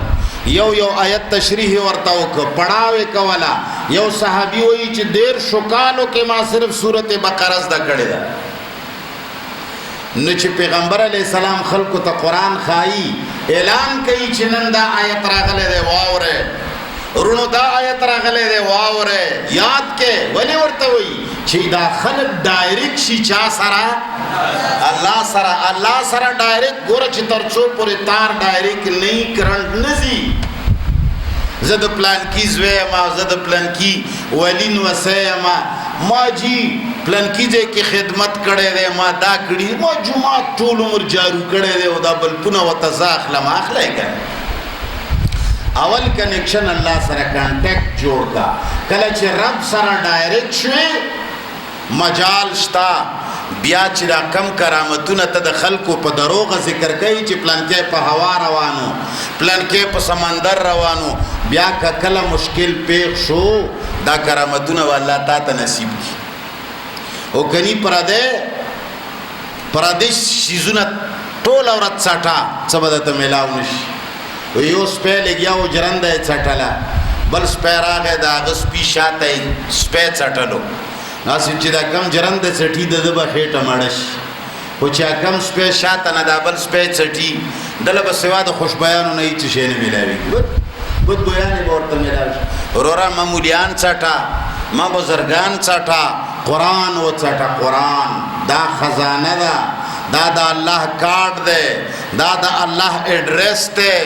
یو آیت تشریح ورته وکړه پړاو یې کوله یو صحابي وایي چې 13 کالو کې ما صرف سورت بقره زده کړې ده نو چې پیغمبر علیه السلام خلکو ته قرآن ښایي اعلان کوي چې نن دا آیت راغلی دی واورئ رونو دا آیت راغلی دی واورئ یاد کې ولې ورته وایي چې دا خلک ډایرک شي چا سره الله سره ډایرک ګوره چې تر څو پورې تار ډایرک نه کرنټ نه ځي زه د پلانکي زوی یم زه د پلانکي ولي نوسی یم ما جي پلانکي ځای کې خدمت کړی دی ما دا کړي ما جومات ټول عمر جارو کړی دی او دا بلپونه ورته زه اخلم اخلی که اول کنیکشن الله سره کانټیکټ جوړ کا کله چې رب سره ډایرکټ شوې مجال شته بیا چې دا کم کرامتونه ته د خلکو په دروغه ذکر کوي چې پلانکی په هوا روانو پلانکی په سمندر روانو بیا که کله مشکل پیښ شو دا کرامتونه به الله تا ته نصیب کړي او کني پردی شیزونه ټوله ورځ څټه څه به درته میلاو نشي یو سپی لګیا و جرنده یې څټله بل سپی راغی د هغه سپي شاته یې سپی څټلو ناسې چې دا کم جرنده څټي د ده به خېټه مړه شي خو چې کم سپی شاته نه دا بل سپی څټي دله به سوا د خوشبیانو نه هېڅ شی نه میلاوېږي بد بیانې به ورته میلاو شي وروره ما مولیان څټه ما بزرګان څټه قرآن وڅټه قرآن دا خزانه ده دا د الله کارت دی دا د الله ایڈریس دی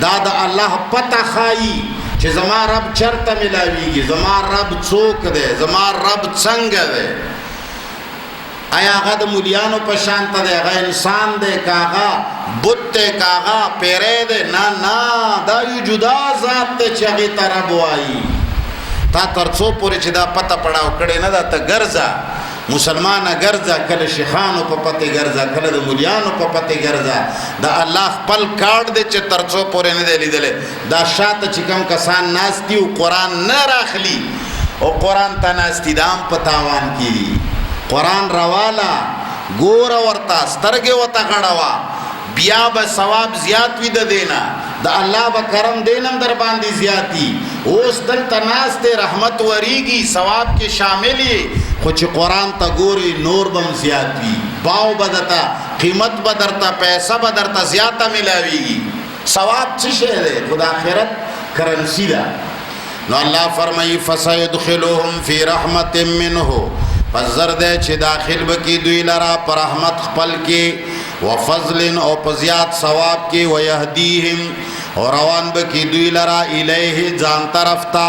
دا د الله پته ښایي چې زما رب چرته ملاویږي، زما رب څوک دی، زما رب څنګه دی. آیا هغه د مولیانو په شان ته دی؟ هغه انسان دی که هغه بت دی که هغه پیری دی؟ نه نه، دا یو جدا ذات دی چې هغې ته رب وایي. تا تر څو پورې چې دا پته پړاو کړې نه ده، ته ګرځه مسلمانه ګرځه، کله شیخانو په پتې ګرځه، کله د مولیانو په پتې ګرځه. د الله خپل کارډ دی چې تر څو پورې نه دی لیدلی. دا شاته چې کوم کسان ناست دي او قرآن نه راخلي او قرآن ته ناست دي، دا هم په تاوان کې دي. قرآن رواله، ګوره ورته، سترګې ورته غړوه، بیا به ثواب زیات وي د دې نه، د الله به کرم دین هم در باندې زیاتی. اوس دلته ناست دی، رحمت وریږي، ثواب کې شامل یې، خو چې قرآن ته ګوري نور به هم زیات وي، باو به درته، قیمت به درته، پیسه به درته زیاته ملاویږي. ثواب څه شی دی؟ خو د آخرت کرنسي ده. نو الله فرمایي فسيدخلهم فی رحمت منه، پس زر دی چې داخل بکی دوی لرا پر رحمت خپل کې، وفضل او په زیات ثواب کې، ويهديهم او روان بکی دوی لرا الیه ځان طرف ته،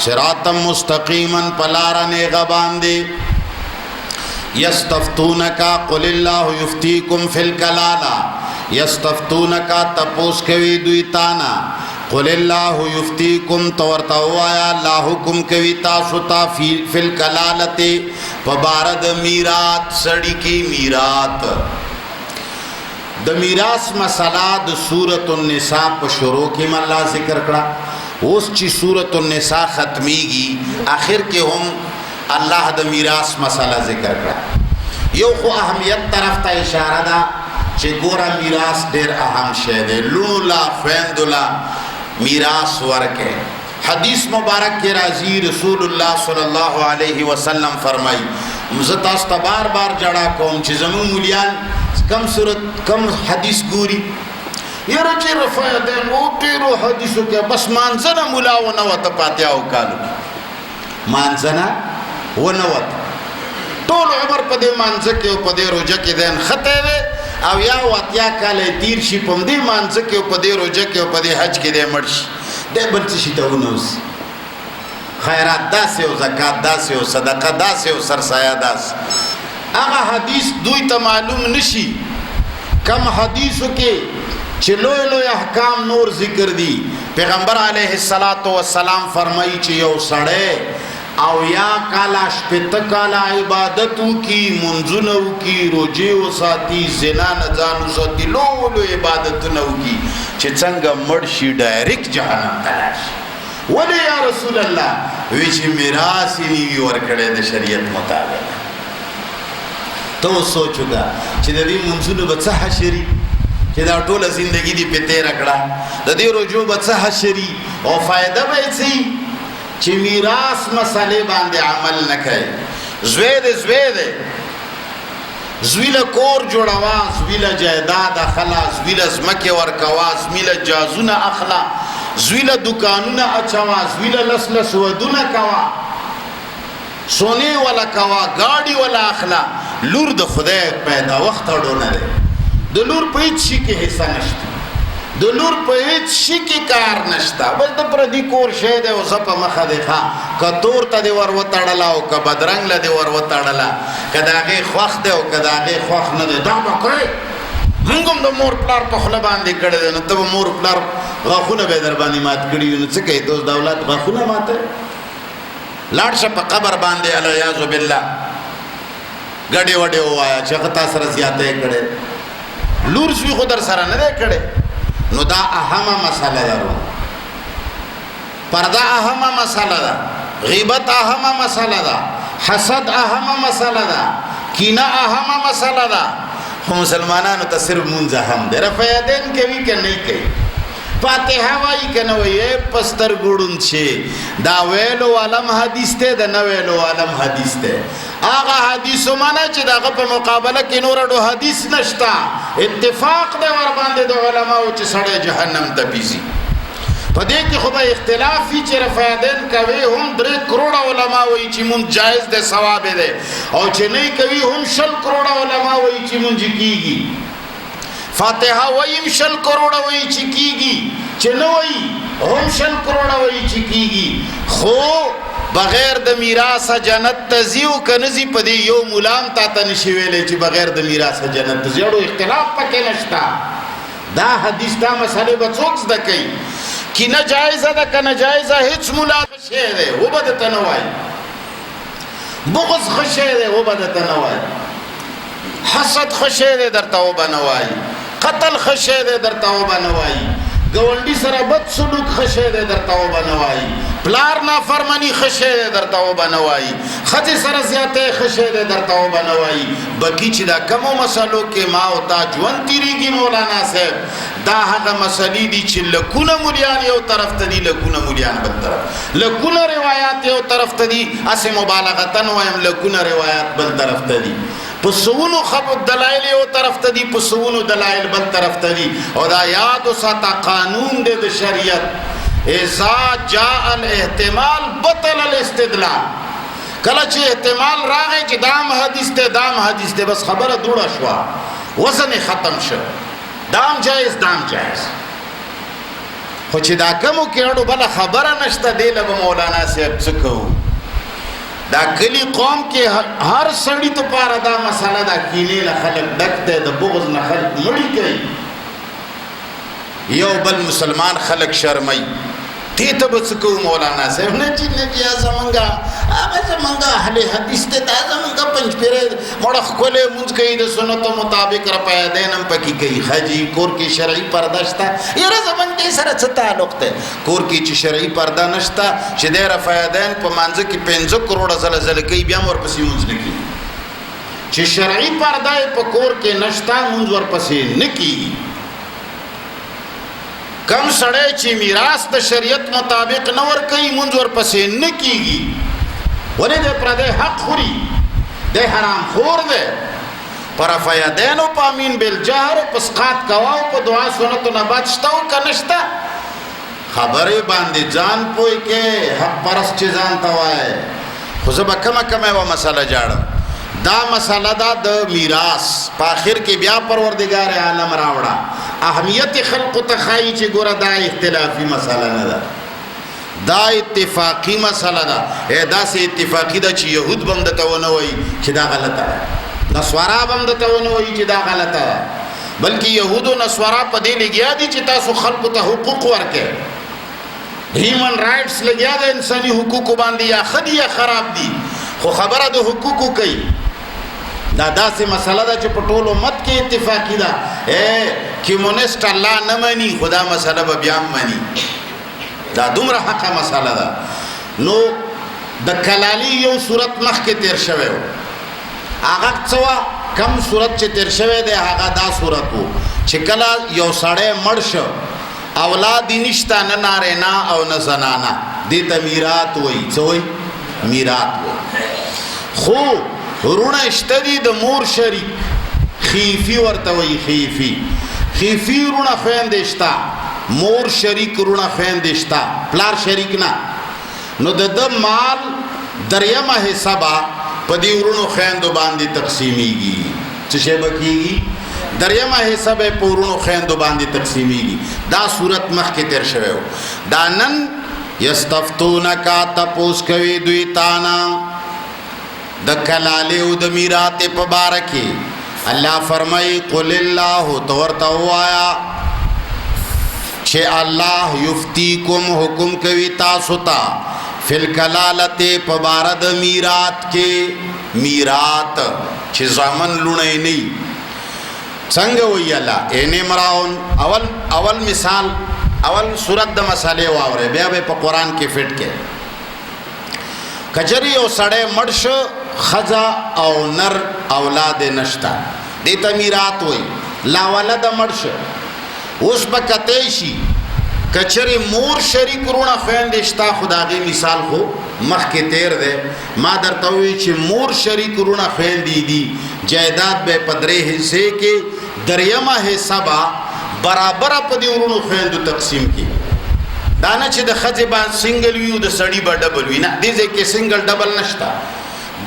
صراطا مستقیما پلار نیغه باندې. یستفتونک قل الله یفتیکم فی الکلاله، یستفتونک تپوس کوي دوی تانا، قل الله یفتیکم تو ورته ووایه الله حکم کوي تاسو ته فی الکلالت په باره د میراث. سړي کې میراث، د میراث مسله د سورة النساء په شروع کې الله ذکر کړه. اوس چې سورة النساء ختمیږي آخر کې هم الله د میراث مسله ذکر کړه. یو خو اهمیت طرف ته اشاره ده چې ګوره میراث ډېر اهم شی دی، لونو لا خویندو لا میراث ورکه. حدیث مبارک کې راځي رسول الله صلی الله علیه وسلم فرمایي، زه تاسو ته بار بار جړا کوم چې زموږ مولیان کم صورت کم حدیث ګوري، یاره چې رفایدین او ډېرو حدیثو کې بس مانځنه مولا ونه وته پاتیاو کالو مانځنه ونه وته، ټول عمر په دې مانځه کې او په دې روژه کې دین خطه وي او یا واتیا کاله تیر شي په دې مانځه کې او په دې روژه کې او په دې حج کې دې مړ شي، دې بل څه شي ته ونوسي. خیرات داسې او زکات داسې او صدقه داسې او سرسایه داسې. هغه حدیث دوی ته معلوم نشي کم حدیثو کې چې لوی لوی احکام نور ذکر دي. پیغمبر علیه السلام فرمایي چې یو سړی او یا کالا شپته کالا عبادتو کی منځونو کی روزه او ساتي زنا نه ځان وساتي لولو عبادتونه کی چې څنګه مړ شي ډایرکټ جهنم ته راشي. ولې یا رسول الله؟ وی چې میراث یې نیوي ورکړی د شریعت مطابق. ته سوچو دا چې د دې منځونو به څه حشري چې دا ټوله زندگی دی په تیره کړه، د دې روزو به څه حشري او فایده به یې څه چې میراث مسئلې باندې عمل نه کوي. زوی دی زوی له کور جوړوا، زوی له جایداد اخلا، زوی له ځمکې ورکوا، زوی له جازونه اخلا، زوی له دوکانونه اچوا، زوی له لس ودونه کوا، سونی ولا کوا، گاڑی ولا اخلا. لور د خدای پیدا وخت اړونه دی، د لور په هیڅ شي کې حصہ نشته، د لور په هیڅ شي کې کار نشته، بس د پردي کور شی دی او زه په مخه دی ښه که تور ته دې ور وتړله او که بدرنګ له دې ور وتړله، که د هغې خوښ دی او که د هغې خوښ نه دی، دا به کوې. مونږ هم د مور پلار په خوله باندې کړی دی، نو ته به مور پلار غاښونه به یې در باندې مات کړي وي، نو څه کوې؟ ته اوس د اولاد غاښونه ماته لاړ شه په قبر باندې العیاذ بالله ګډې وډې ووایه چې هغه تا سره زیاته یې کړی، لور زوی خو در سره نه دی کړی. نو دا اهمه مسله ده، پرده اهمه مسله ده، غیبت اهمه مسله ده، حسد اهمه مسله ده، کینه اهمه مسله ده. خو مسلمانانو ته صرف مونځ اهم دی. رفایدین کوي که نه کوي، فاتحه وایي که نه وایي، پستر ګوړوند شي. دا ویلو عالم حدیث دی، د نه ویلو عالم حدیث دی. هغه حدیثو منه چې د هغه په مقابله کې نور اډو حدیث نشته. اتفاق دی ور باندې د علماو چې سړی جهنم ته بیزي. په دې کې خو به اختلاف وي چې رفایدین کوي هم 3 کروڑه علما وایي چې مونځ جایز دی، ثواب دی، او چې نه کوي هم 100 کروڑه علما وایي چې مونځ کیږي. فاتحه وایي 100 کروڑه وایي چې کیږي، چې نه وایي هم 100 کروڑه وایي چې کېږي، خو بغیر د میراثه جنت ته ځي او که نه ځي په دې یو ملام تا ته نشي ویلی چې بغیر د میراثه جنت ته ځي. اړو اختلاف پکې نشته. دا حدیث دا مسئلې به څوک زده کوي؟ کینه جایزه ده که ناجایزه؟ هیڅ ملا ښه شی دی و به درته نه وایي، بغض ښه شی دی و به درته نه وایي، حسد ښه شی دی درته و به نه وایي، قتل ښه شی دی درته و به نه وایي، ګاونډي سره بد سلوک ښه شی دی درته و به نه وایي، پلار نافرمانی ښه شی دی درته و به نه وایي، ښځې سره زیاتی ښه شی دی درته و به نه وایي. بلکې چې دا کمو مسلو کې ما او تا ژوند تېرېږي مولانا صاحب، دا هغه مسلې دي چې لکونه مولیان یو طرف ته دي، لکونه مولیان بل طرف، لکونه روایات یو طرف ته دي، هسې مبالغتن وایم لکونه روایات بل طرف ته دي، په سونو دلایل یو طرف ته دي، په سونو دلایل بل طرف ته دي. او دا یاد وساته قانون دی د شریعت، اذا جاء الاحتمال بطل الاستدلال. کله چې احتمال راغی چې دام حدیث دی دام حدیث دی، بس خبره دوړه شوه، وزن ختم شو، دام جایز دام جایز. خو چې دا کمو کې اړو بله خبره نشته، دی له به مولانا صاحب څه کوو؟ دا کلی قوم کې هر سړي ته پاره دا مسله دا کینې له خلک ډک دی، د بغض نه خلک مړي کوي، یو بل مسلمان خلک شرموي. دې ته به څه کوو مولانا صاحب؟ نه چې نه چې زمونږه هغه زمونږه اهل حدیث دی، دا زمونږه پنجپیرې مړه ښکلی لمونځ کوي، د سنتو مطابق رفایدین هم پکې کوي. ښه جي کور کې شرعي پرده شته؟ یاره زمونږ دې سره څه تعلق دی؟ کور کې چې شرعي پرده نشته، چې دی رفایدین په مانځه کې 5 کروڑه ځله ځله کوي، بیا هم ورپسې لمونځ نه کېږي. چې شرعي پرده یې په کور کې نشته، لمونځ ورپسې نه کېږي. کم سړی چې میراث د شریعت مطابق نه ورکوي، لمونځ ورپسې نه کېږي. ولې دی پردی حق خوري، دی حرام خور دی. په رفایدینو په امین بالجهر په سقاط کوه او په دعا سنتو نه بد شته او که نشته، خبرې باندې ځان پوه کې، حق پرست چې ځان ته وایي. خو زه به کمه یوه مسله جاړم، دا مسله ده د میراث. په آخر کې بیا پروردګار عالم راوړه اهمیت خلقو ته ښایي چې ګوره دا اختلافي مسله نه ده، دا اتفاقی مسله ده. داسې اتفاقی ده چې یهود به هم درته ونه وایي چې دا غلطه ده، نصوارا به هم درته ونه وایي چې دا غلطه ده، بلکې یهود او نصوارا په دې لګیا دي چې تاسو خلقو ته حقوق ورکړئ. هیومن رائټس لګیا ده انساني حقوقو باندې، یا ښه دي یا خراب دي، خو خبره د حقوقو کوي. دا داسې مسله ده چې په ټول امت کې اتفاقی ده. کمونیسټ الله نه مني، خو دا مسله به بیا هم مني. دا دومره حقه مسله ده. نو د کلالي یو صورت مخکې تیر شوی و، هغه څه وه؟ کم صورت چې تیر شوی دی هغه دا صورت و چې کله یو سړی مړ شو، اولاد یې نشته، نه نارینه او نه زنانه، دې ته میراث وایي. څه وایي؟ میراث وایي. خو ورونه شته دي د مور شریک، خیفي ورته وایي، خیفي ورونه خویندې شته، مور شریک ورونه خویندې شته، پلار شریک نه. نو د ده مال دریمه حصه به په دې ورونو خویندو باندې تقسیمیږي. څه شی به کېږي؟ دریمه حصه به په ورونو خویندو باندې تقسیمیږي. دا صورت مخکې تیر شوی و. دا نن یستفتونک تپوس کوي دوی تانا د کلالې او د میراث په باره کې. الله فرمایي قل الله، تو ورته ووایه چې الله یفتیکم حکم کوي تاسو ته فی الکلالت په باره د میراث کې. میراث چې زامن لوڼی نه وي، څنګه وایي الله؟ امرأون اول مثال، اول صورت د مسالې واورئ، بیا به په قرآن کې فټ کې. کچری یو سړی مړ شو، ښځه او نر اولاد نشته، دې ته میراث وایي. لا ولده مړ شو، اوس به کتی شي کچری مور شریک رونه خویندې شته، خو د هغې مثال خو مخکې تیر دی. ما درته ووایي چې مور شریک رونه خویندې دي، جایداد به په 3 حصې کې دریمه حصه به برابره په دې ورونو خویندو تقسیم کړي. دا نه چې د ښځې به سنګل وي او د سړي به ډبل وي، نه، دې ځای کې سنګل ډبل نشته.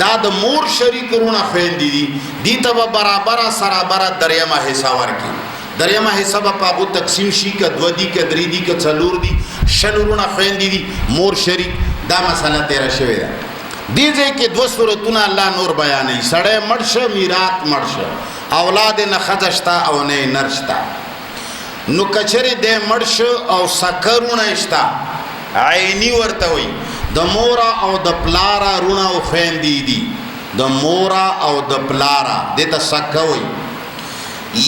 دا د مور شریک رونه خویندې دي، دې ته به برابره سرابره دریمه حصه ورکړي. دریمه حصہ به پاغو تقسیم شي که 2 دي که 3 دي که 4 دي شل ورونه خويندې دي مور شریک دا مسله تیره شوې ده دې ځای کې 2 صورتونه الله نور بیانوي سړی مړ شه میراث مړ شه اولاد نه ښځه شته او نه نر شته نو کچرې دی مړ شه او سکرونه شته عیني ورته وي د مورا او د پلارا رونه او خويندې دي د مورا او د پلارا دته سکه وي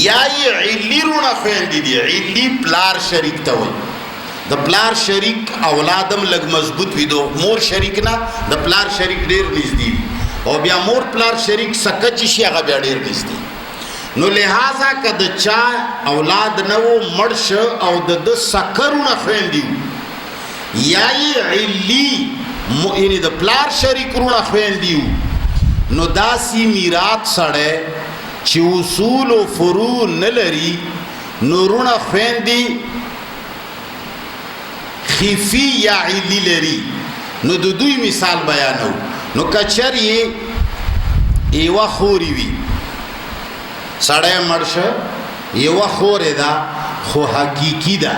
یا یې علی رونه خويندې دي علی پلار شریک ته وي د پلار شریک اولادم لګ مضبوط وي دو مور شریک نه د پلار شریک ډیر نږدې او بیا مور پلار شریک سکه چې شي هغه بیا ډیر نږدې نو لہذا کده چا اولاد نه و مړ او د سکرونه خويندې یا یې علی یعنی د پلار شریک رونه خويندې نو داسي میراث سړی چې اصول او فروع نه لري نو رونه خويندې خفي یا علی لري نو د دوی مثال بیانو نو کچر یې ایوه خوري وي سړی مړ شه یوه خورې ده خو حقیقي ده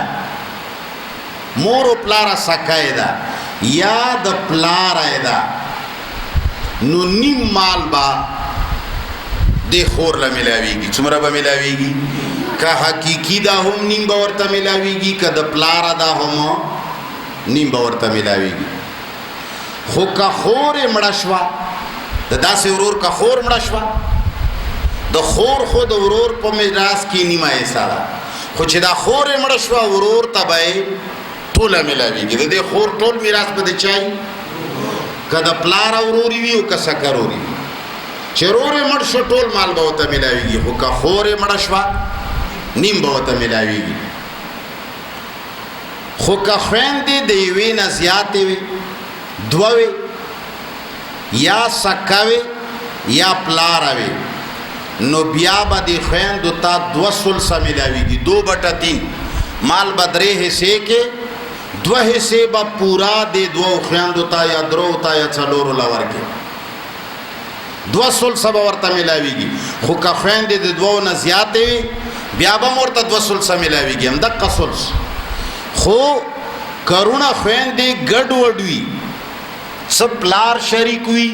مور و پلاره سکه ده یا د پلاره ده نو نیم مال با دی خور له ملاویږي څومره به ملاویږي که حقیقي ده هم نیم به ورته ملاویږي که د پلاره ده هم نیم به ورته ملاویږي خو که خورې مړه شوه د داسې ورور که خور مړه شوه د خور خو د ورور په میراث کې نیمه حصه ده خو چې دا خورې مړه شوه ورور ته به یې ټوله ملاویږي د دې خور ټول میراث به د چای که د پلار وروري وي او که سکه وروري وي چې ورور یې مړ شو ټول مال به ورته ملاویږي خو که خور یې مړه شوه نیم به ورته ملاویږي خو که خویندې د یوې نه زیاتې وي 2 وي یا سکه وي یا پلاره وي نو بیا به د خویندو ته 2 ثلثه ملاویږي 2/3 مال به 3 حصے کې 2 حصے به پورا د 2 خویندو ته یا 3 ته یا 4 لور کې 2 ثلثه به ورته ملاویږي خو که خویندې د 2 نه زیاتې وي بیا به ورته 2 ثلثه ملاویږي همدغه ثلث خو کرونه خویندې ګډوډ وي څه پلار شریک وي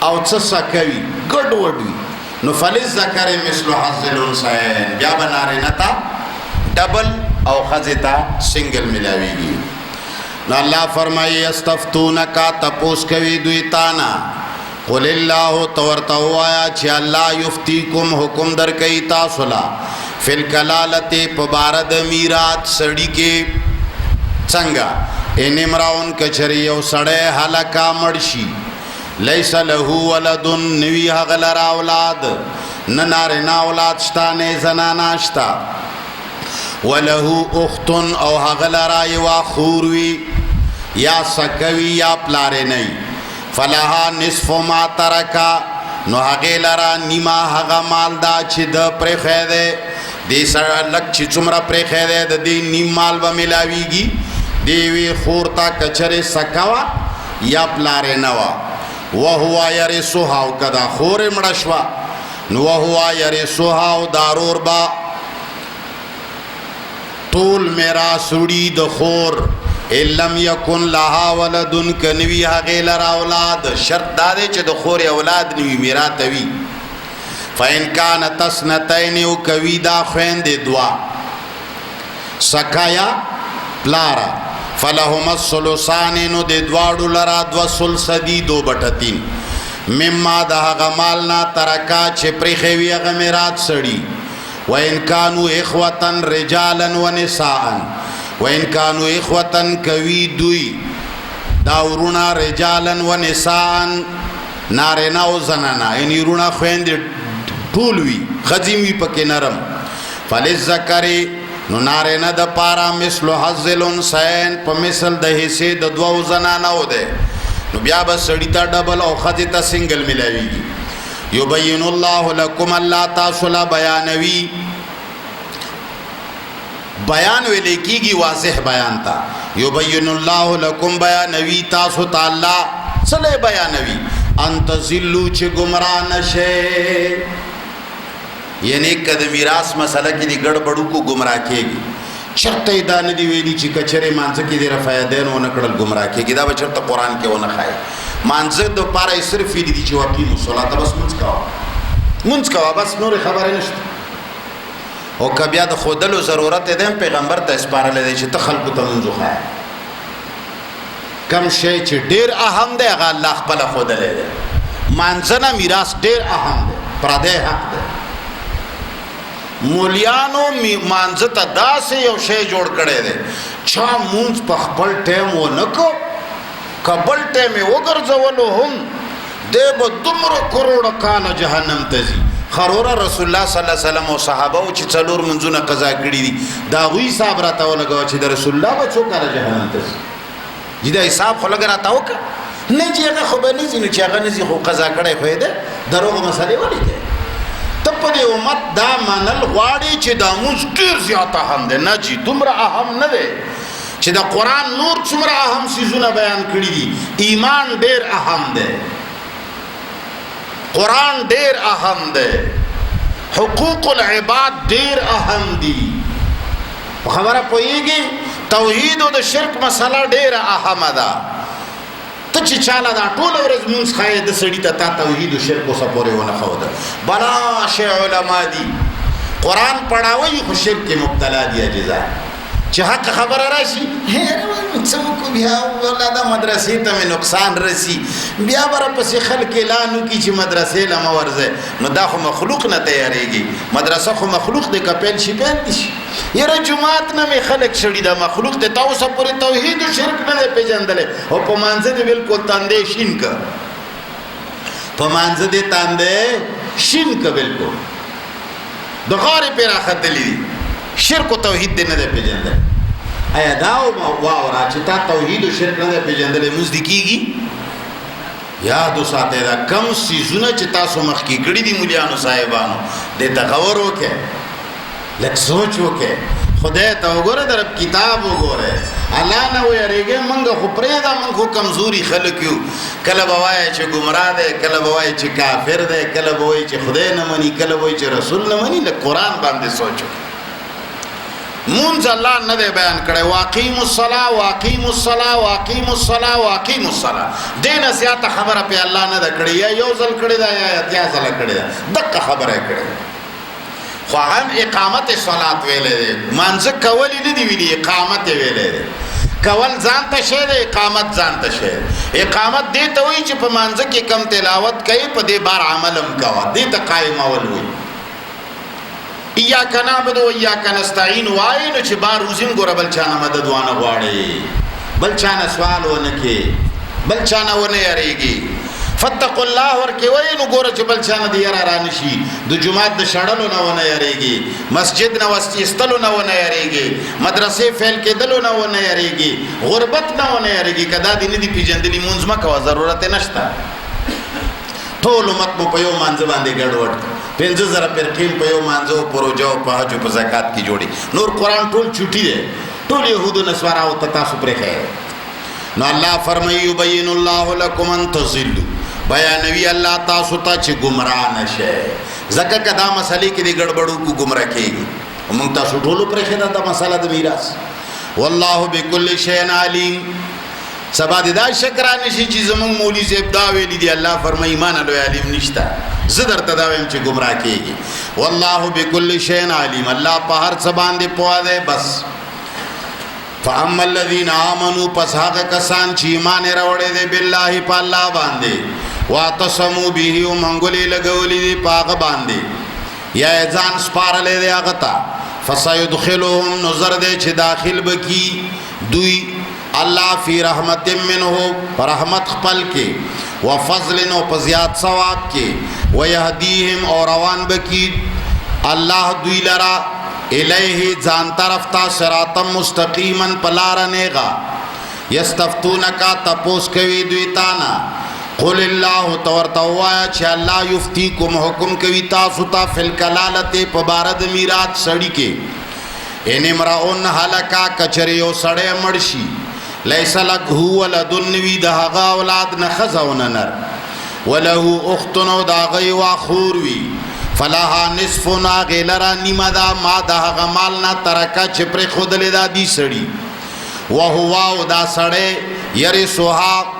او څه سکه وي ګډوډ وي نو فللذکر مثل حظ الانثیین بیا به نارینه ته ډبل او ښځې ته سنګل ملاویږي نو الله فرمایي یستفتونک تپوس کوي دوی تانا قل الله تو ورته ووایه چې الله یفتیکم حکم درکوي تاسو له فی الکلالة په باره د میراث سړي کې څنګه ان امرؤ کچری یو سړی هلکه مړ شي لیس له ولد نوی هغه لره اولاد نه نارینه اولاد شته نه زنانه شته وله اخت او هغه لره یوه خور وي یا سکه وي یا پلارینی فلها نصف ما ترکه نو هغې لره نیمه هغه مال دا چې د پرېښی دی دې سره لږ چې څومره پرېښی دی د دې نیم مال به ملاویږي د یوې خور ته که چرې سکه وه یا پلارینه وه وهو یرثها او کدا خور مړه شوه نو وهو یرثها او دارور با ټول میراث وړي د خور ان لم یکن لها ولد کنوی هغې لره اولاد شرط دا دی چې د خور اولاد نوي میراث وي فإن کانت اثنتین او کوي دا خویندې 2 سکه یا پلاره فلهما الثلثان نو د دواړو لره 2 ثلثه دي 2/3 مما د هغه مال نه ترکه چې پرېښی وي هغه میراث سړي وإن کانوا اخوة رجالا ونساء وإن کانوا اخوة کوي دوی دا ورونه رجالا ونساء نارینه او زنانه یعنی ورونه خویندې ټول وي ښځې وي پکې نرم فللذکر نو نارینه د پاره مثل حظ الانثیین په مثل د حصې د 2 زنانو دی نو بیا به سړي ته ډبل او ښځې ته سنګل ملاویږي یبین الله لکم الله تاسو له بیانوي بیان ویلې کېږي واضح بیان ته یبین الله لکم بیانوي تاسو ته الله څه لی بیانوي ان تضلوا چې ګمراه نشئ یعنی که د میراث مسله کې د ګډوډو کو گمراه کېږي چرته دا نه دی ویلي چې کچره مانځه کې د رفایدین ونه کړل گمراه کېږي دا به چرته قرآن کې ونه ښایي مانځه دپاره صرف یې دي چې واقعي الصلاة بس مونځ کوه بس نورې خبرې نشته او که بیا د ښودلو ضرورت دی پیغمبر ته سپارلی دی چې ته خلکو ته مونځ وښایه کم شی چې ډېر اهم دی هغه الله خپله ښودلی دی مانځه نه میراث ډېر اهم دی پردی حق دی مولیانو مانځه ته داسې یو شی جوړ کړی دی چا مونځ په خپل ټایم ونه کو که بل ټایم یې وګرځولو هم دی به دومره کروڑه کاله جهنم ته ځي خروره رسول الله صلی الله علیه وسلم او صحابه او چې څلور منځونه قضا کړي دي د هغوی حساب راته ولګوه چې د رسول الله به څو کاله جهنم ته ځي چې دا حساب خو لږ راته وکړه نه چې هغه خو به نه ځي نو چې هغه نه ځي خو قضا کړی خو یې دی دروغ مسلې ولې دی ته په دې امت دا منل غواړي چې دا مونځ ډېر زیات اهم دی نه جي دومره اهم نه دی چې د قرآن نور څومره اهم څیزونه بیان کړي دي ایمان ډېر اهم دی قرآن ډېر اهم دی حقوق العباد ډېر اهم دي په خبره پوهېږي توحید او د شرک مسله ډېره اهمه ده ته چې چاله دا ټوله ورځ مونځ ښایې د سړي ته تا توحید و شرک اوسه پورې ونه ښوده بلا شی علما دي قرآن پړاوی خو شرک کې مبتلا دي اجزا چې حق خبره راشي څه وکړو بیا والله دا مدرسې ته مې نقصان رسي بیا به راپسې خلک اعلان وکړي چې مدرسې له مه ورځئ نو دا خو مخلوق نه تیارېږي مدرسه خو مخلوق دی که پیل شي پیل دي شي یاره جومات نه مې خلک شړي دا مخلوق دی تا اوسه پورې توحید و شرک نه دی پېژندلی او په مانځه دې بلکل تندی شین که په مانځه دې تندی شین که بلکل د غارې پرې راختلي دي شرک و توحید دې نه دی پېژندلی ایا دا واوره چې تا توحید و شرک نه دی پېژندلی مونځ دې کېږي یاد وساتئ دا کم څیزونه چې تاسو مخکې کړي دي مولیانو صاحبانو دې ته غور وکړئ لږ سوچ وکړئ خدای ته وګوره د رب کتاب وګوره الله نه ویریږئ موږ خو پرېږده موږ خو کمزوري خلک یو کله به وایه چې ګمراه دی کله به وایه چې کافر دی کله به وایي چې خدای نه مني کله به وایي چې رسول نه مني لږ قرآن باندې سوچ وکړئ مونځ الله نه دی بیان کړی واقیموا الصلاة واقیموا الصلاة واقیموا الصلاة واقیموا الصلاة دې نه زیاته خبره پې الله نه ده کړې یا یو ځل کړې ده یا اتیا ځله کړې ده دقه خبره یې کړې خو هم اقامت صلات ویلی دی مانځه کول یې نه دي ویلي اقامت یې ویلی دی کول ځان ته شی دی اقامت ځان ته شی اقامت دې ته وایي چې په مانځه کې کم تلاوت کوي په دې بار عمل هم کوه دې ته قایمول وایي ایاک نعبد و ایاک نستعین وایي نو چې بار روزیم ګوره بل چا نه مدد وانه غواړي بل چا نه سوال ونه کې بل چا نه ونه یریږي فتقوا الله ورکې وایي نو ګوره چې بل چا نه د یره رانشي د جومات د شړلو نه ونه یریږي مسجد نه وستیستلو نه ونه یریږي مدرسې فیل کېدلو نه ونه یریږي غربت نه ونه یریږي که دا دې نه دي پېژندلي مونځ مه کوه ضرورت یې نشته ټول امت مو په یو مانځه باندې ګډوډ کړ 50,000 فرقې په یو مانځه او په روژه او په حج او په زکات کې جوړي نور قرآن ټول چوټي دی ټول یهودو نصاراو ته تاسو پرېښی نو الله فرمایي یبین الله لکم ان تضلوا بیانوي الله تاسو ته چې ګمراه نشئ ځکه که دا مسلې کې د ګډوډو کو ګمراه کېږي موږ تاسو ټولو پرېښې ده دا مسله د میراث والله بكل شیء علیم سبا دې دا شک رانشي چې زموږ مولوي صاحب دا ویلي دي الله فرمایي ما نه لوی علیم نشته زه درته دا وایم چې ګمراه کېږي والله بكل شیء علیم الله په هر څه باندې پوه دی بس فاما الذین آمنوا پس هغه کسان چې ایمان یې راوړی دی بالله په الله باندې واعتصموا به او منګولې لګولې دي په هغه باندې یا یې ځان سپارلی دی هغه ته فسیدخلهم نو زر دی چې داخل به کي دوی الله فی رحمت منه رحمت خپل کې و فضل او په زیات ثواب کې و یهدیهم او روان بکی الله دوی لرا الیه ځان طرف تا صراط مستقیما پلار نیغا یستفتونک تپوس کوي دوی تانا قل الله تورتوایا چې الله یفتیکم حکم کوي تاسو ته فل کلالت په بارد میراث سړی کې ان امرؤن هلکا کچریو سړی مرشي لیس لک هو ولدن وی دهغه اولاد نه خزونه نر وله اخت نو دا غي واخور وی فلها نصفنا غیلرا نیمه دا ما دا غمالنا ترکا چپر خودل دا دی سڑی وهو دا سڑے یرسوها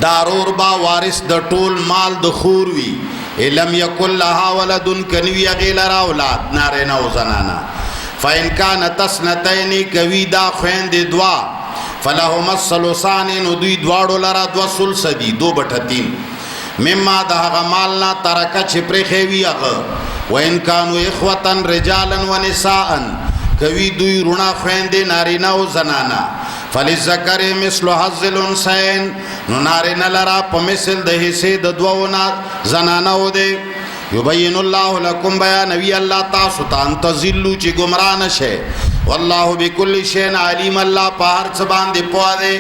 دارور با وارث د ټول مال د خوروي لم یکن لها ولدن کنوی غیلرا اولاد نارینا و زنانا فإن كانت اثنتين کوي دا خويند دوا فلهما الثلثان نو دوی دواړو لرا دو ثلث دي 2/3 مما دا غمالنا ترکا چپر خوي هغه وإن كانوا اخوة رجالا ونساء کوي دوی رونا خويند نارینا و زنانا فلذکر مثل حظ الانثیین نو نارینا لرا په مثل د حصے د دوونا زنانو دی یبین الله لكم بیانوی الله تاسو ته ان تذلوا چې گمراه نشه والله بكل شیء علیم الله په هر څه باندې پوهه دی